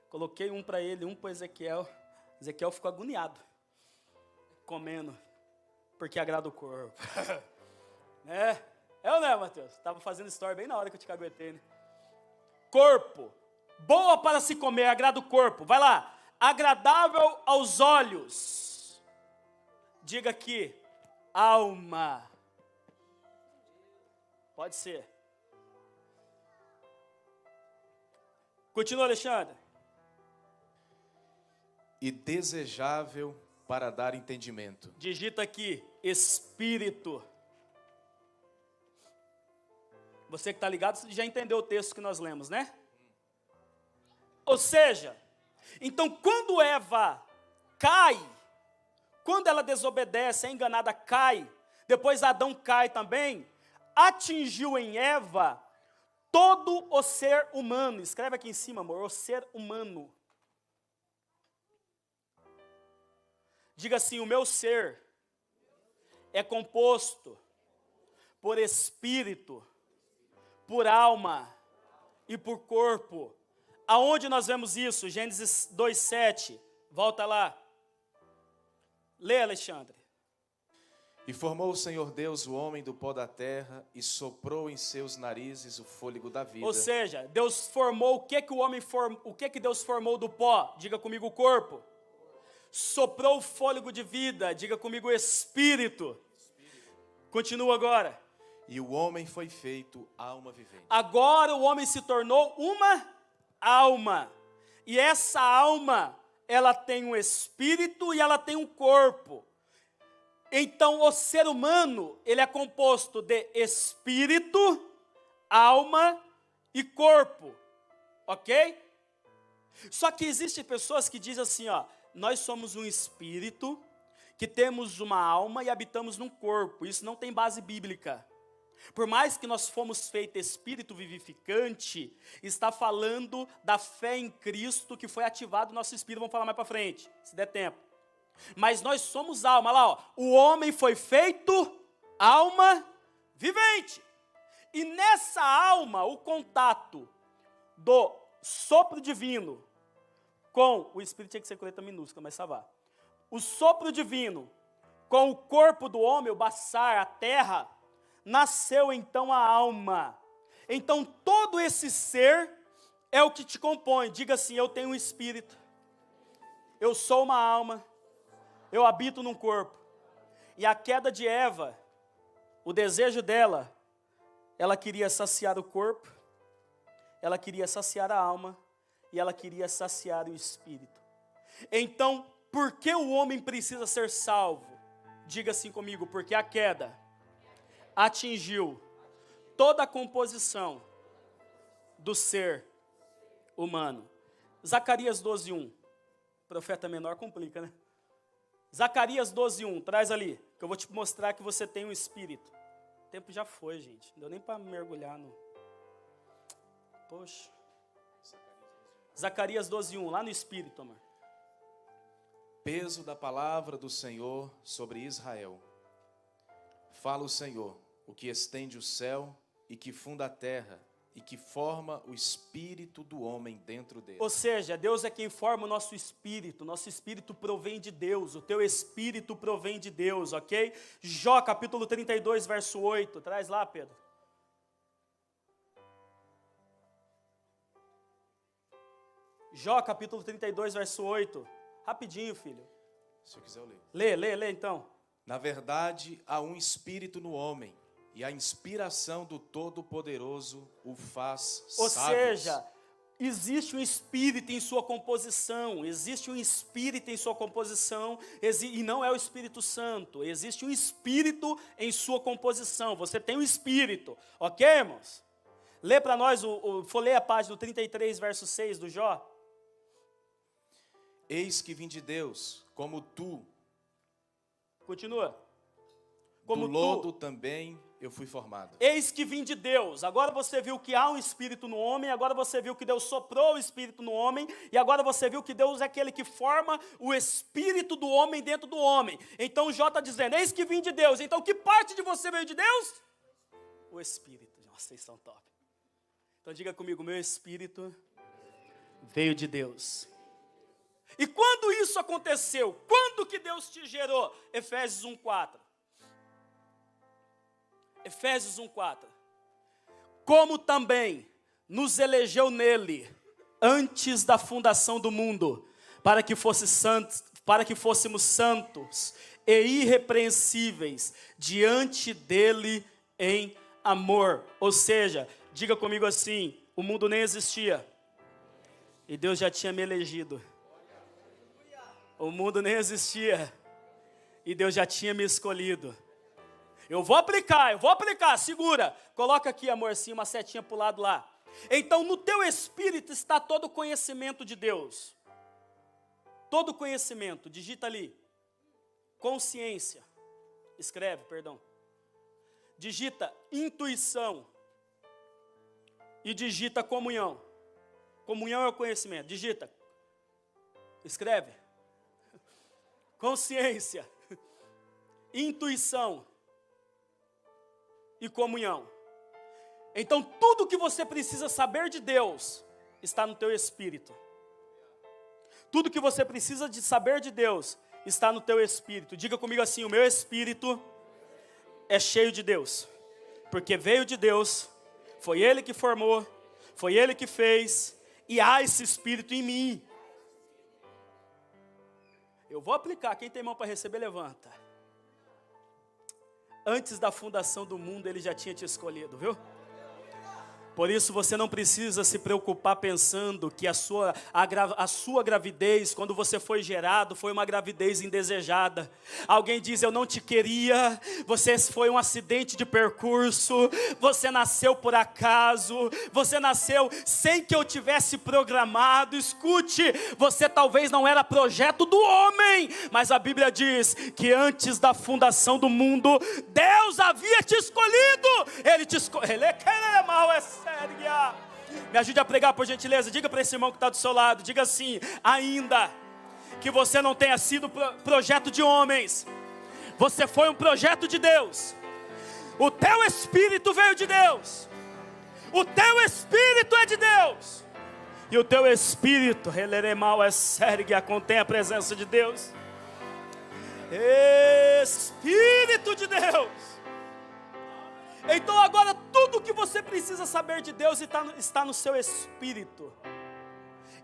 coloquei um para ele, um para Ezequiel. Ezequiel ficou agoniado, comendo, porque agrada o corpo. Né? É ou não é, Mateus? Estava fazendo story bem na hora que eu te caguetei, né? Corpo, boa para se comer, agrada o corpo. Vai lá, agradável aos olhos. Diga aqui, alma. Pode ser. Continua, Alexandre. E desejável para dar entendimento. Digita aqui, espírito. Você que está ligado, já entendeu o texto que nós lemos, né? Ou seja, então quando Eva cai, quando ela desobedece, é enganada, cai, depois Adão cai também, atingiu em Eva todo o ser humano. Escreve aqui em cima, amor, o ser humano. Diga assim, o meu ser é composto por espírito, por alma e por corpo. Aonde nós vemos isso? Gênesis 2:7. Volta lá. Lê, Alexandre. E formou o Senhor Deus o homem do pó da terra e soprou em seus narizes o fôlego da vida. Ou seja, Deus formou, o que Deus formou do pó? Diga comigo, o corpo. Soprou o fôlego de vida, diga comigo, espírito. Continua agora. E o homem foi feito alma vivente. Agora o homem se tornou uma alma. E essa alma, ela tem um espírito e ela tem um corpo. Então o ser humano, ele é composto de espírito, alma e corpo. Ok? Só que existem pessoas que dizem assim, ó, nós somos um espírito, que temos uma alma e habitamos num corpo. Isso não tem base bíblica. Por mais que nós fomos feitos espírito vivificante, está falando da fé em Cristo que foi ativado no nosso espírito. Vamos falar mais para frente, se der tempo. Mas nós somos alma, lá ó, o homem foi feito alma vivente. E nessa alma, o contato do sopro divino com, o espírito tinha que ser com letra minúscula, mas salvar. O sopro divino com o corpo do homem, o baçar, a terra, nasceu então a alma. Então todo esse ser é o que te compõe. Diga assim, eu tenho um espírito, eu sou uma alma, eu habito num corpo. E a queda de Eva, o desejo dela, ela queria saciar o corpo, ela queria saciar a alma e ela queria saciar o espírito. Então, por que o homem precisa ser salvo? Diga assim comigo, porque a queda atingiu toda a composição do ser humano. Zacarias 12:1. Profeta menor complica, né? Zacarias 12:1, traz ali, que eu vou te mostrar que você tem um espírito. O tempo já foi, gente. Não deu nem para mergulhar no... Poxa. Zacarias 12:1, lá no espírito, amor. Peso da palavra do Senhor sobre Israel. Fala o Senhor, o que estende o céu e que funda a terra e que forma o espírito do homem dentro dele. Ou seja, Deus é quem forma o nosso espírito provém de Deus, o teu espírito provém de Deus, ok? Jó capítulo 32, verso 8, traz lá, Pedro. Jó capítulo 32, verso 8, rapidinho, filho. Se eu quiser eu leio. Lê então. Na verdade, há um espírito no homem, e a inspiração do Todo-Poderoso o faz sábio. Ou seja, existe um espírito em sua composição, e não é o Espírito Santo, existe um espírito em sua composição, você tem um espírito, ok, irmãos? Lê para nós, vou ler a página 33, verso 6 do Jó. Eis que vim de Deus, como tu. Continua. Do lodo também eu fui formado. Eis que vim de Deus. Agora você viu que há um espírito no homem, agora você viu que Deus soprou o espírito no homem, e agora você viu que Deus é aquele que forma o espírito do homem dentro do homem. Então Jó está dizendo, eis que vim de Deus. Então que parte de você veio de Deus? O espírito. Nossa, vocês são top. Então diga comigo, meu espírito veio de Deus. E quando isso aconteceu? Quando que Deus te gerou? Efésios 1:4. Efésios 1:4. Como também nos elegeu nele antes da fundação do mundo, para que fôssemos santos e irrepreensíveis diante dele em amor. Ou seja, diga comigo assim, o mundo nem existia e Deus já tinha me elegido. O mundo nem existia e Deus já tinha me escolhido. Eu vou aplicar, segura. Coloca aqui, amorzinho, uma setinha para o lado lá. Então, no teu espírito está todo o conhecimento de Deus. Todo o conhecimento, digita ali. consciência. Escreve, perdão. Digita intuição. E digita comunhão. Comunhão é o conhecimento. Digita. Escreve. Consciência. Intuição. E comunhão. Então tudo que você precisa saber de Deus está no teu espírito. Tudo que você precisa de saber de Deus está no teu espírito. Diga comigo assim: o meu espírito é cheio de Deus, porque veio de Deus, foi Ele que formou, foi Ele que fez, e há esse espírito em mim. Eu vou aplicar, quem tem mão para receber, levanta. Antes da fundação do mundo, Ele já tinha te escolhido, viu? Por isso você não precisa se preocupar pensando que a sua gravidez, quando você foi gerado, foi uma gravidez indesejada. Alguém diz: eu não te queria, você foi um acidente de percurso, você nasceu por acaso, você nasceu sem que eu tivesse programado. Escute, você talvez não era projeto do homem, mas a Bíblia diz que antes da fundação do mundo, Deus havia te escolhido. Ele te escolheu. Ele quer mal, é sério. Me ajude a pregar, por gentileza. Diga para esse irmão que está do seu lado. Diga assim: ainda que você não tenha sido projeto de homens, você foi um projeto de Deus. O teu espírito veio de Deus. O teu espírito é de Deus. E o teu espírito, Eleremal é Sérgia, contém a presença de Deus. Espírito de Deus. Então agora tudo que você precisa saber de Deus está no seu espírito.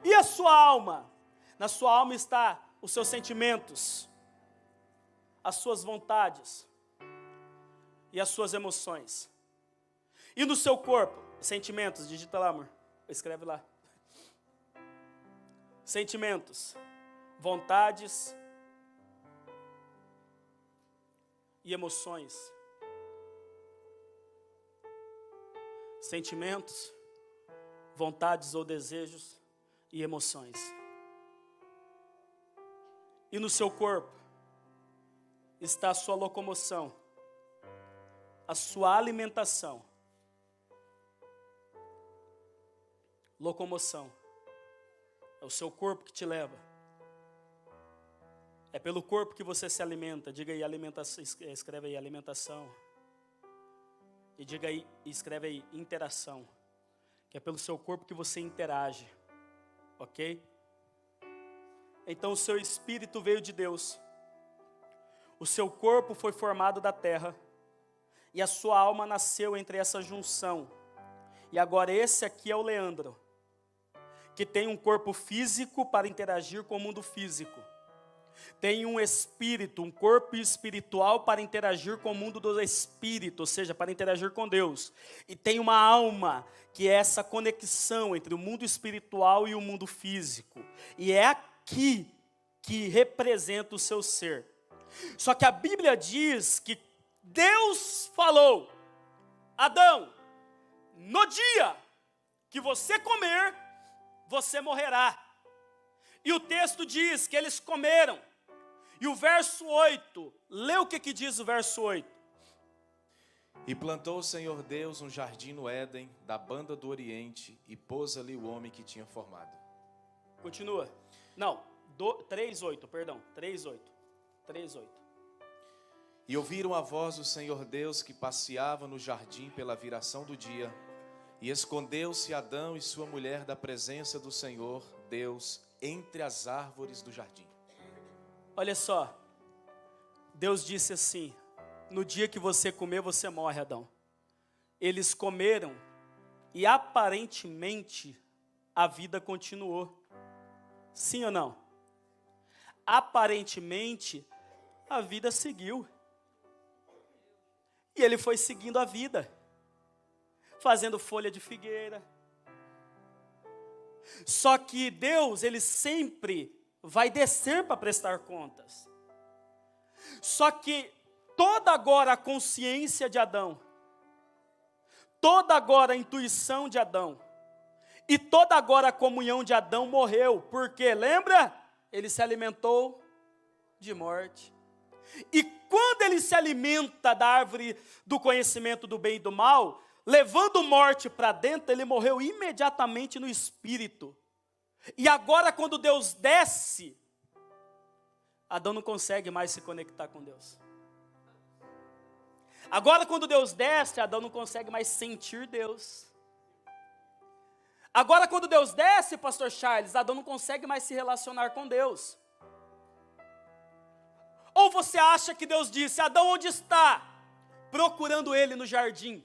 E a sua alma? Na sua alma está os seus sentimentos, as suas vontades e as suas emoções. E no seu corpo? Sentimentos, digita lá, amor. Escreve lá. Sentimentos, vontades e emoções. Sentimentos, vontades ou desejos e emoções. E no seu corpo está a sua locomoção, a sua alimentação. Locomoção é o seu corpo que te leva. É pelo corpo que você se alimenta. Diga aí alimentação, escreve aí alimentação. E diga aí, escreve aí, interação. Que é pelo seu corpo que você interage. Ok? Então o seu espírito veio de Deus. O seu corpo foi formado da terra. E a sua alma nasceu entre essa junção. E agora esse aqui é o Leandro, que tem um corpo físico para interagir com o mundo físico. Tem um espírito, um corpo espiritual para interagir com o mundo do espírito, ou seja, para interagir com Deus. E tem uma alma, que é essa conexão entre o mundo espiritual e o mundo físico. E é aqui que representa o seu ser. Só que a Bíblia diz que Deus falou: Adão, no dia que você comer, você morrerá. E o texto diz que eles comeram. E o verso 8, lê o que diz o verso 8. E plantou o Senhor Deus um jardim no Éden, da banda do Oriente, e pôs ali o homem que tinha formado. Continua. Não, 3:8, perdão. 3:8. E ouviram a voz do Senhor Deus que passeava no jardim pela viração do dia. E escondeu-se Adão e sua mulher da presença do Senhor Deus entre as árvores do jardim. Olha só, Deus disse assim: no dia que você comer, você morre, Adão. Eles comeram e aparentemente a vida continuou. Sim ou não? Aparentemente a vida seguiu. E ele foi seguindo a vida, fazendo folha de figueira. Só que Deus, Ele sempre vai descer para prestar contas. Só que toda agora a consciência de Adão, toda agora a intuição de Adão, e toda agora a comunhão de Adão morreu. Porque, lembra? Ele se alimentou de morte. E quando ele se alimenta da árvore do conhecimento do bem e do mal, levando morte para dentro, ele morreu imediatamente no espírito. E agora, quando Deus desce, Adão não consegue mais se conectar com Deus. Agora, quando Deus desce, Adão não consegue mais sentir Deus. Agora, quando Deus desce, pastor Charles, Adão não consegue mais se relacionar com Deus. Ou você acha que Deus disse, Adão, onde está? Procurando ele no jardim.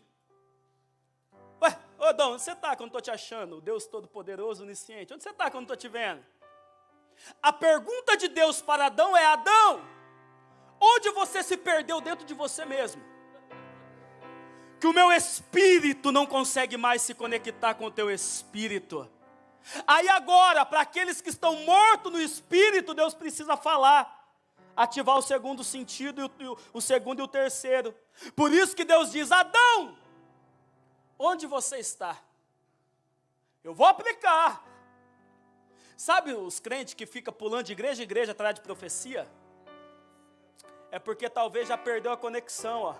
Ué, Adão, onde você está quando estou te achando? O Deus Todo-Poderoso, Onisciente. Onde você está quando estou te vendo? A pergunta de Deus para Adão é, Adão, onde você se perdeu dentro de você mesmo? Que o meu espírito não consegue mais se conectar com o teu espírito. Aí agora, para aqueles que estão mortos no espírito, Deus precisa falar. Ativar o segundo sentido, o segundo e o terceiro. Por isso que Deus diz, Adão, onde você está? Eu vou aplicar. Sabe os crentes que ficam pulando de igreja em igreja atrás de profecia? É porque talvez já perdeu a conexão, ó.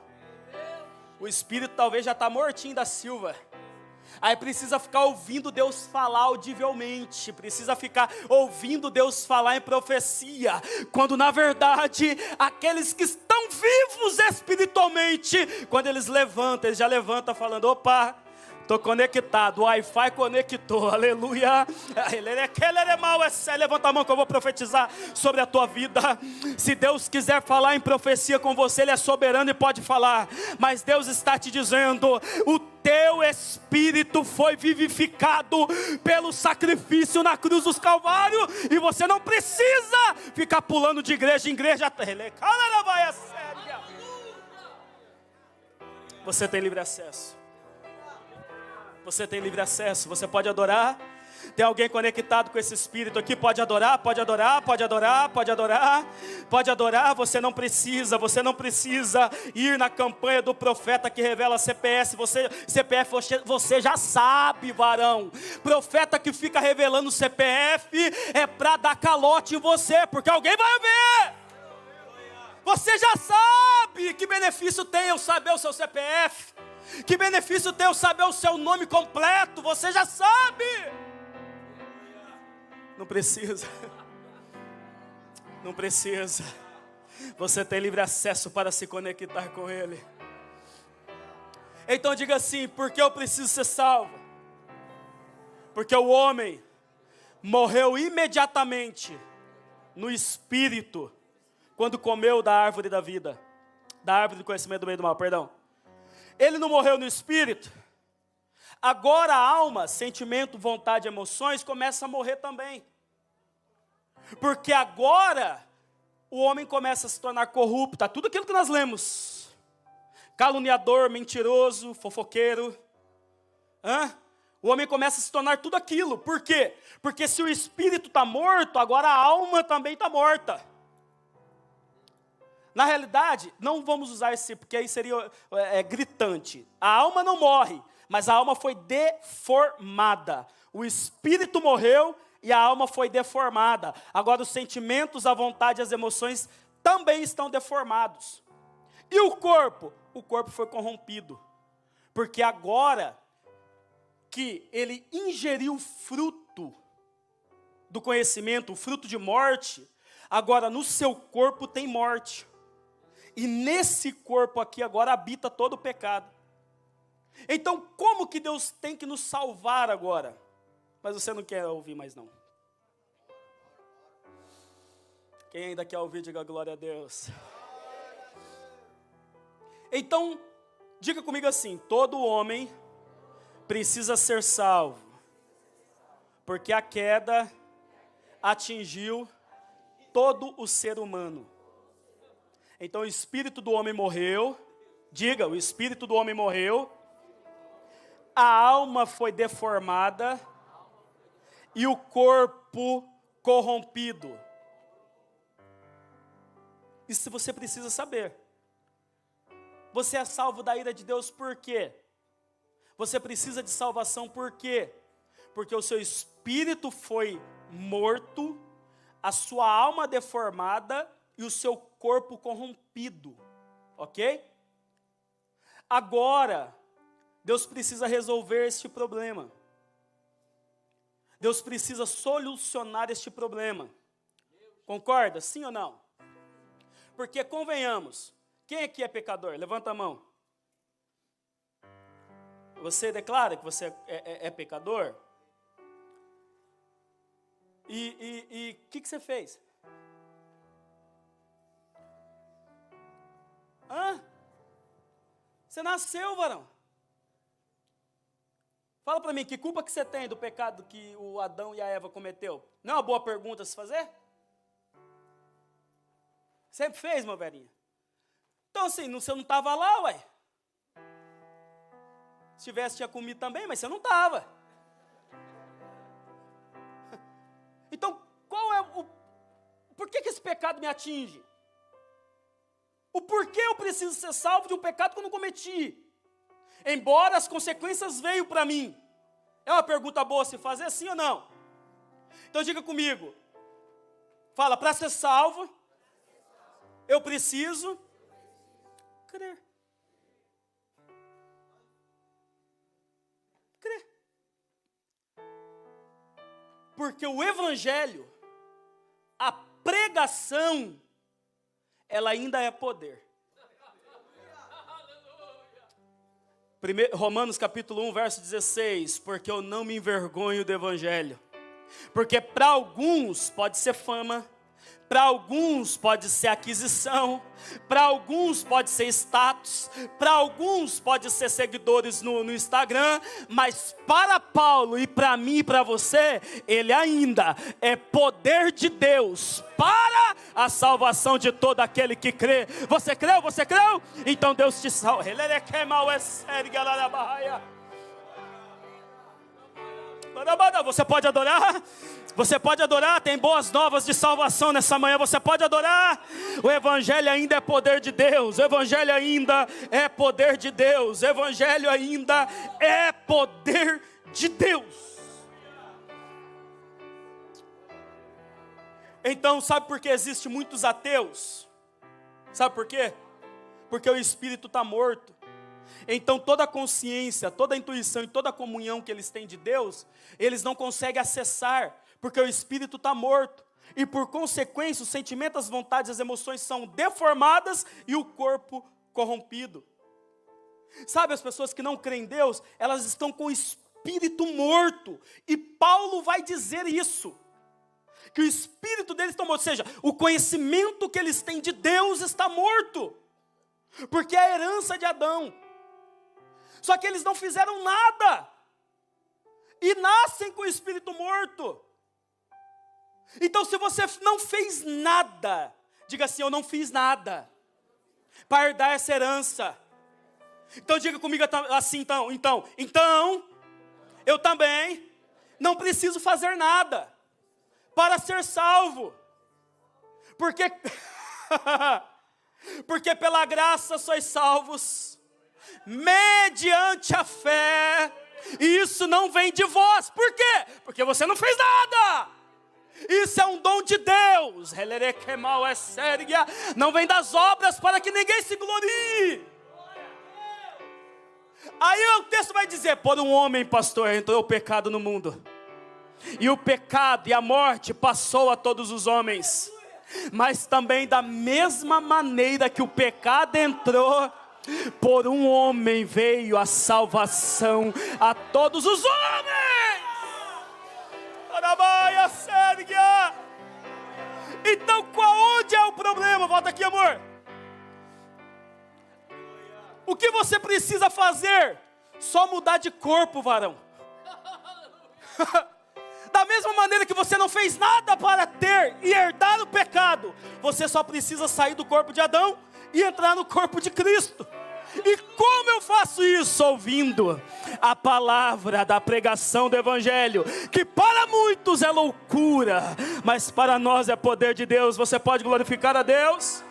O espírito talvez já está mortinho da Silva. Aí precisa ficar ouvindo Deus falar audivelmente, precisa ficar ouvindo Deus falar em profecia, quando na verdade, aqueles que estão vivos espiritualmente, quando eles já levantam falando, opa, estou conectado, o Wi-Fi conectou, aleluia. Levanta a mão que eu vou profetizar sobre a tua vida. Se Deus quiser falar em profecia com você, Ele é soberano e pode falar. Mas Deus está te dizendo, o teu espírito foi vivificado pelo sacrifício na cruz dos Calvários. E você não precisa ficar pulando de igreja em igreja. Você tem livre acesso. Você tem livre acesso, você pode adorar. Tem alguém conectado com esse espírito aqui? Pode adorar, pode adorar, pode adorar, pode adorar. Pode adorar, você não precisa ir na campanha do profeta que revela CPF, você já sabe, varão. Profeta que fica revelando CPF é para dar calote em você, porque alguém vai ver. Você já sabe que benefício tem eu saber o seu CPF. Que benefício tem eu saber o seu nome completo? Você já sabe. Não precisa. Não precisa. Você tem livre acesso para se conectar com Ele. Então diga assim, por que eu preciso ser salvo? Porque o homem morreu imediatamente no espírito quando comeu da árvore da vida, da árvore do conhecimento do bem e do mal, perdão. Ele não morreu no espírito. Agora a alma, sentimento, vontade, emoções começa a morrer também. Porque agora o homem começa a se tornar corrupto. Tudo aquilo que nós lemos. Caluniador, mentiroso, fofoqueiro. O homem começa a se tornar tudo aquilo. Por quê? Porque se o espírito está morto, agora a alma também está morta. Na realidade, não vamos usar esse, porque aí seria gritante. A alma não morre, mas a alma foi deformada. O espírito morreu e a alma foi deformada. Agora os sentimentos, a vontade e as emoções também estão deformados. E o corpo? O corpo foi corrompido. Porque agora que ele ingeriu o fruto do conhecimento, o fruto de morte, agora no seu corpo tem morte. E nesse corpo aqui agora habita todo o pecado. Então como que Deus tem que nos salvar agora? Mas você não quer ouvir mais não. Quem ainda quer ouvir, diga glória a Deus. Então, diga comigo assim, todo homem precisa ser salvo. Porque a queda atingiu todo o ser humano. Então o espírito do homem morreu, diga, o espírito do homem morreu, a alma foi deformada e o corpo corrompido. Isso você precisa saber. Você é salvo da ira de Deus por quê? Você precisa de salvação por quê? Porque o seu espírito foi morto, a sua alma deformada e o seu corpo corrompido, ok? Agora, Deus precisa resolver este problema. Deus precisa solucionar este problema. Concorda? Sim ou não? Porque convenhamos, quem aqui é pecador? Levanta a mão. Você declara que você é pecador? E o que você fez? Você nasceu, varão. Fala para mim, que culpa que você tem do pecado que o Adão e a Eva cometeu? Não é uma boa pergunta a se fazer? Sempre fez, meu velhinho. Então assim, você não estava lá, ué. Se tivesse, tinha comido também, mas você não estava. Então, qual é por que esse pecado me atinge? O porquê eu preciso ser salvo de um pecado que eu não cometi? Embora as consequências veio para mim. É uma pergunta boa se fazer, sim ou não? Então diga comigo. Fala, para ser salvo, eu preciso crer. Crer. Porque o evangelho, a pregação, ela ainda é poder. Romanos capítulo 1, verso 16, porque eu não me envergonho do evangelho, porque para alguns pode ser fama, para alguns pode ser aquisição, para alguns pode ser status, para alguns pode ser seguidores no Instagram, mas para Paulo e para mim e para você, ele ainda é poder de Deus para a salvação de todo aquele que crê. Você creu? Você creu? Então Deus te salva. Você pode adorar? Você pode adorar, tem boas novas de salvação nessa manhã, você pode adorar. O evangelho ainda é poder de Deus, o evangelho ainda é poder de Deus, o evangelho ainda é poder de Deus. Então, sabe por que existem muitos ateus? Sabe por quê? Porque o espírito está morto. Então toda a consciência, toda a intuição e toda a comunhão que eles têm de Deus, eles não conseguem acessar, porque o espírito está morto. E por consequência, os sentimentos, as vontades, as emoções são deformadas e o corpo corrompido. Sabe, as pessoas que não creem em Deus, elas estão com o espírito morto. E Paulo vai dizer isso, que o espírito deles está morto, ou seja, o conhecimento que eles têm de Deus está morto, porque é a herança de Adão. Só que eles não fizeram nada, e nascem com o espírito morto. Então se você não fez nada, diga assim, eu não fiz nada para herdar essa herança. Então diga comigo assim, então eu também não preciso fazer nada para ser salvo. Porque pela graça sois salvos, mediante a fé, e isso não vem de vós. Por quê? Porque você não fez nada. Isso é um dom de Deus. Não vem das obras para que ninguém se glorie. Aí o texto vai dizer, por um homem, pastor, entrou o pecado no mundo, e o pecado e a morte passou a todos os homens. Mas também da mesma maneira que o pecado entrou, por um homem veio a salvação a todos os homens. Então onde é o problema? Volta aqui, amor. O que você precisa fazer? Só mudar de corpo, varão. Da mesma maneira que você não fez nada para ter e herdar o pecado, você só precisa sair do corpo de Adão e entrar no corpo de Cristo. E como eu faço isso? Ouvindo a palavra da pregação do evangelho, que para muitos é loucura, mas para nós é poder de Deus. Você pode glorificar a Deus?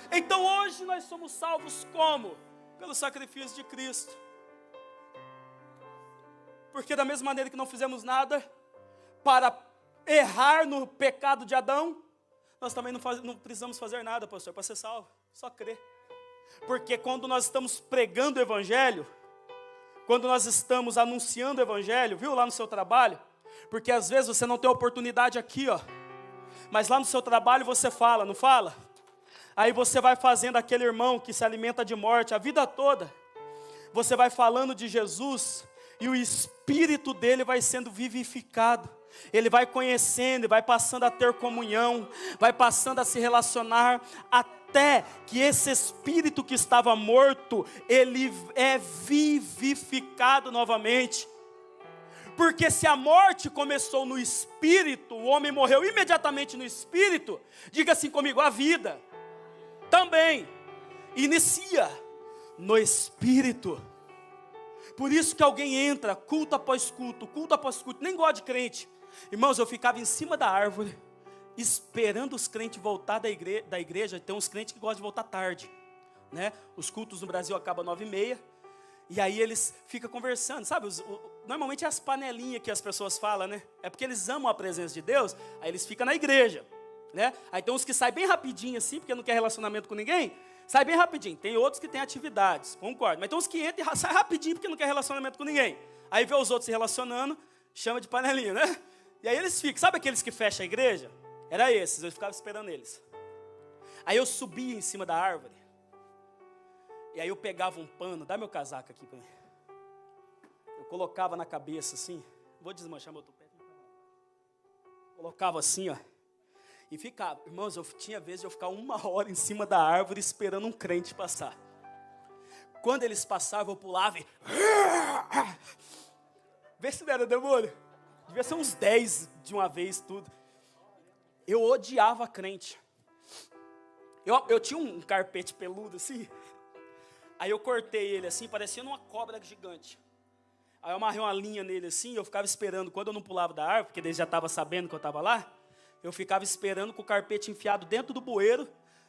Então hoje nós somos salvos como? Pelo sacrifício de Cristo. Porque da mesma maneira que não fizemos nada para errar no pecado de Adão, nós também não precisamos fazer nada, pastor, para ser salvo. Só crer. Porque quando nós estamos pregando o evangelho, quando nós estamos anunciando o evangelho, viu, lá no seu trabalho, porque às vezes você não tem oportunidade aqui, ó, mas lá no seu trabalho você fala, não fala? Aí você vai fazendo aquele irmão que se alimenta de morte a vida toda, você vai falando de Jesus, e o espírito dele vai sendo vivificado, ele vai conhecendo, vai passando a ter comunhão, vai passando a se relacionar, até que esse espírito que estava morto, ele é vivificado novamente. Porque se a morte começou no espírito, o homem morreu imediatamente no espírito, diga assim comigo, a vida também inicia no espírito. Por isso que alguém entra, culto após culto, nem gosta de crente. Irmãos, eu ficava em cima da árvore, esperando os crentes voltar da igreja. Tem uns crentes que gostam de voltar tarde, né? Os cultos no Brasil acabam 9h30, e aí eles ficam conversando, sabe? Normalmente é as panelinhas que as pessoas falam, né? É porque eles amam a presença de Deus, aí eles ficam na igreja, né? Aí tem uns que saem bem rapidinho assim, porque não quer relacionamento com ninguém, sai bem rapidinho. Tem outros que têm atividades, concordo, mas tem uns que entram e saem rapidinho porque não quer relacionamento com ninguém. Aí vê os outros se relacionando, chama de panelinha, né? E aí eles ficam, sabe aqueles que fecham a igreja? Era esses, eu ficava esperando eles. Aí eu subia em cima da árvore, e aí eu pegava um pano, dá meu casaco aqui para mim. Eu colocava na cabeça assim, vou desmanchar meu tupete. Colocava assim, ó, e ficava. Irmãos, tinha vezes de eu ficar 1 hora em cima da árvore esperando um crente passar. Quando eles passavam, eu pulava e... Vê se não era demônio. Devia ser uns 10 de uma vez, tudo. Eu odiava crente. Eu tinha um carpete peludo assim. Aí eu cortei ele assim, parecendo uma cobra gigante. Aí eu amarrei uma linha nele assim, eu ficava esperando. Quando eu não pulava da árvore, porque eles já estavam sabendo que eu estava lá, eu ficava esperando com o carpete enfiado dentro do bueiro.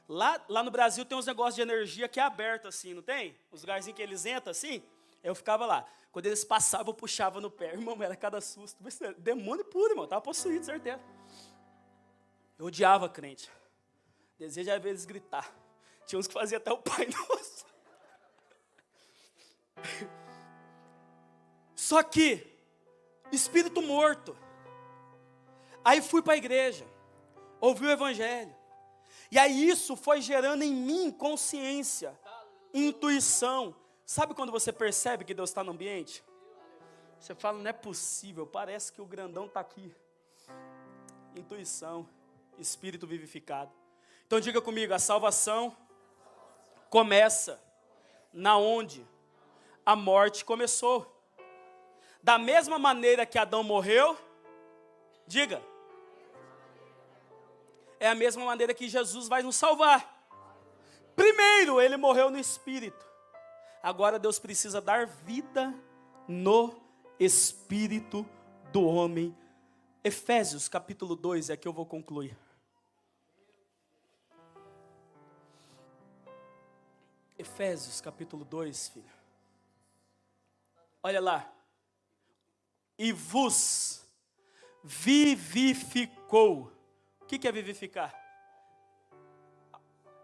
Lá no Brasil tem uns negócios de energia que é aberto assim, não tem? Os lugarzinhos que eles entram assim. Eu ficava lá. Quando eles passavam, eu puxava no pé. Irmão, era cada susto. Demônio puro, irmão. Estava possuído, certeza. Eu odiava crente. Desejo às vezes gritar. Tinha uns que faziam até o Pai Nosso. Só que, espírito morto. Aí fui para a igreja. Ouvi o evangelho. E aí isso foi gerando em mim consciência, intuição. Sabe quando você percebe que Deus está no ambiente? Você fala, não é possível, parece que o grandão está aqui. Intuição, espírito vivificado. Então diga comigo, a salvação começa na onde a morte começou. Da mesma maneira que Adão morreu, diga, é a mesma maneira que Jesus vai nos salvar. Primeiro ele morreu no espírito. Agora Deus precisa dar vida no espírito do homem. Efésios capítulo 2, é que eu vou concluir. Efésios capítulo 2, filho. Olha lá. E vos vivificou. O que é vivificar?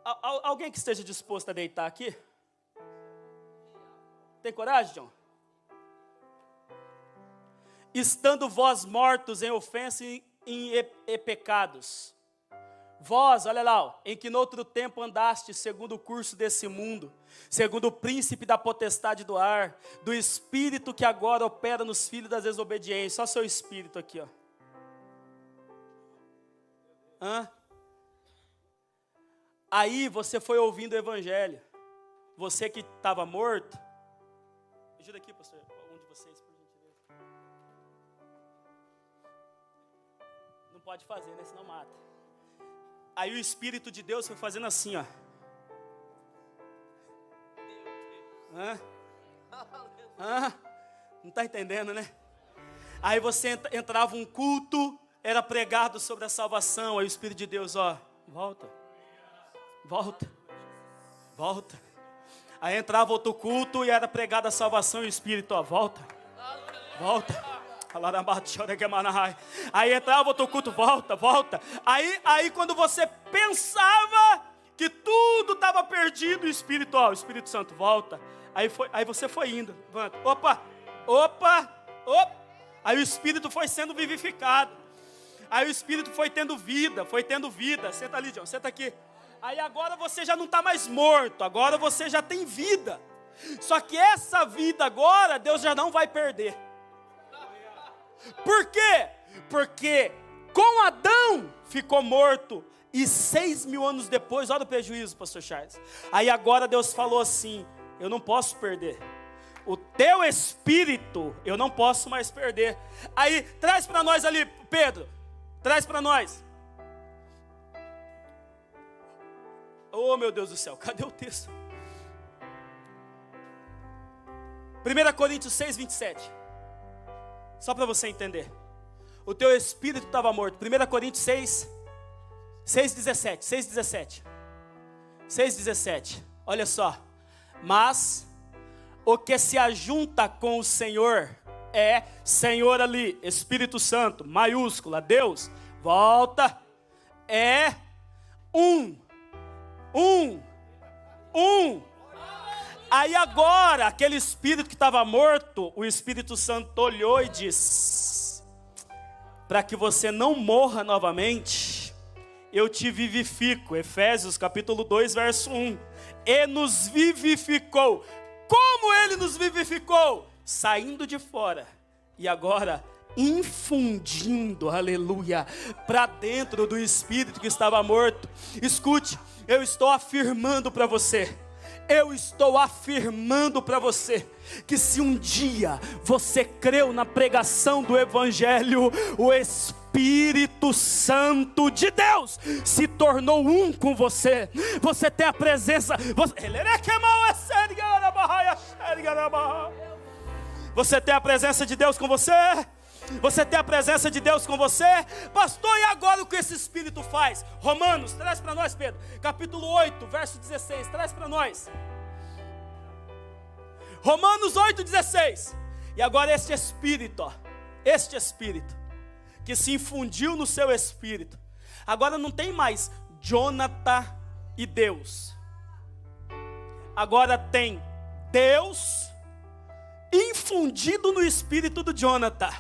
Alguém que esteja disposto a deitar aqui? Tem coragem, John? Estando vós mortos em ofensa e em pecados. Vós, olha lá, ó, em que noutro tempo andaste segundo o curso desse mundo, segundo o príncipe da potestade do ar, do espírito que agora opera nos filhos das desobediências. Só seu espírito aqui, ó. Aí você foi ouvindo o evangelho. Você que estava morto. Ajuda aqui, pastor, um de vocês, por gentileza. Não pode fazer, né? Senão mata. Aí o Espírito de Deus foi fazendo assim, ó. Não está entendendo, né? Aí você entrava um culto, era pregado sobre a salvação. Aí o Espírito de Deus, ó, volta. Aí entrava outro culto e era pregada a salvação e o Espírito, ó, volta. Aí entrava outro culto, volta. Aí quando você pensava que tudo estava perdido, o Espírito Santo volta. Aí você foi indo, levanta, opa. Aí o Espírito foi sendo vivificado. Aí o Espírito foi tendo vida. Senta ali, John, senta aqui. Aí agora você já não está mais morto, agora você já tem vida. Só que essa vida agora, Deus já não vai perder. Por quê? Porque com Adão ficou morto. E 6.000 anos depois, olha o prejuízo, pastor Charles. Aí agora Deus falou assim: eu não posso perder. O teu espírito, eu não posso mais perder. Aí, traz para nós ali, Pedro. Traz para nós. Oh, meu Deus do céu, cadê o texto? 1 Coríntios 6, 27. Só para você entender. O teu espírito estava morto. 1 Coríntios 6,17. Olha só. Mas o que se ajunta com o Senhor é Senhor ali, Espírito Santo, maiúscula, Deus, volta, é um. Aí agora, aquele espírito que estava morto, o Espírito Santo olhou e disse: para que você não morra novamente, eu te vivifico. Efésios capítulo 2, verso 1. E nos vivificou. Como Ele nos vivificou? Saindo de fora. E agora, infundindo, aleluia, para dentro do espírito que estava morto. Escute, eu estou afirmando para você. Que se um dia você creu na pregação do Evangelho, o Espírito Santo de Deus se tornou um com você. Você tem a presença. Você tem a presença de Deus com você. Você tem a presença de Deus com você. Pastor, e agora o que esse Espírito faz? Romanos, traz para nós, Pedro. Capítulo 8, verso 16. Traz para nós. Romanos 8, 16. E agora este Espírito, que se infundiu no seu espírito. Agora não tem mais Jonathan e Deus. Agora tem Deus infundido no espírito do Jonathan.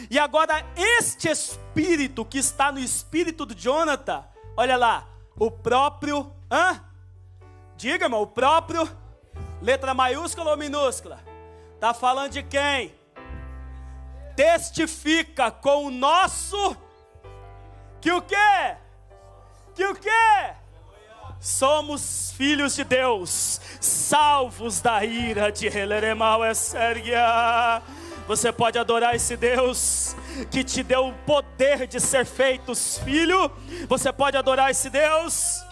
E agora este espírito que está no espírito do Jonathan, olha lá, o próprio, diga, irmão, o próprio, letra maiúscula ou minúscula? Está falando de quem? Testifica com o nosso, que o quê? Somos filhos de Deus, salvos da ira de Heleremal Essergia. Você pode adorar esse Deus que te deu o poder de ser feitos filho. Você pode adorar esse Deus.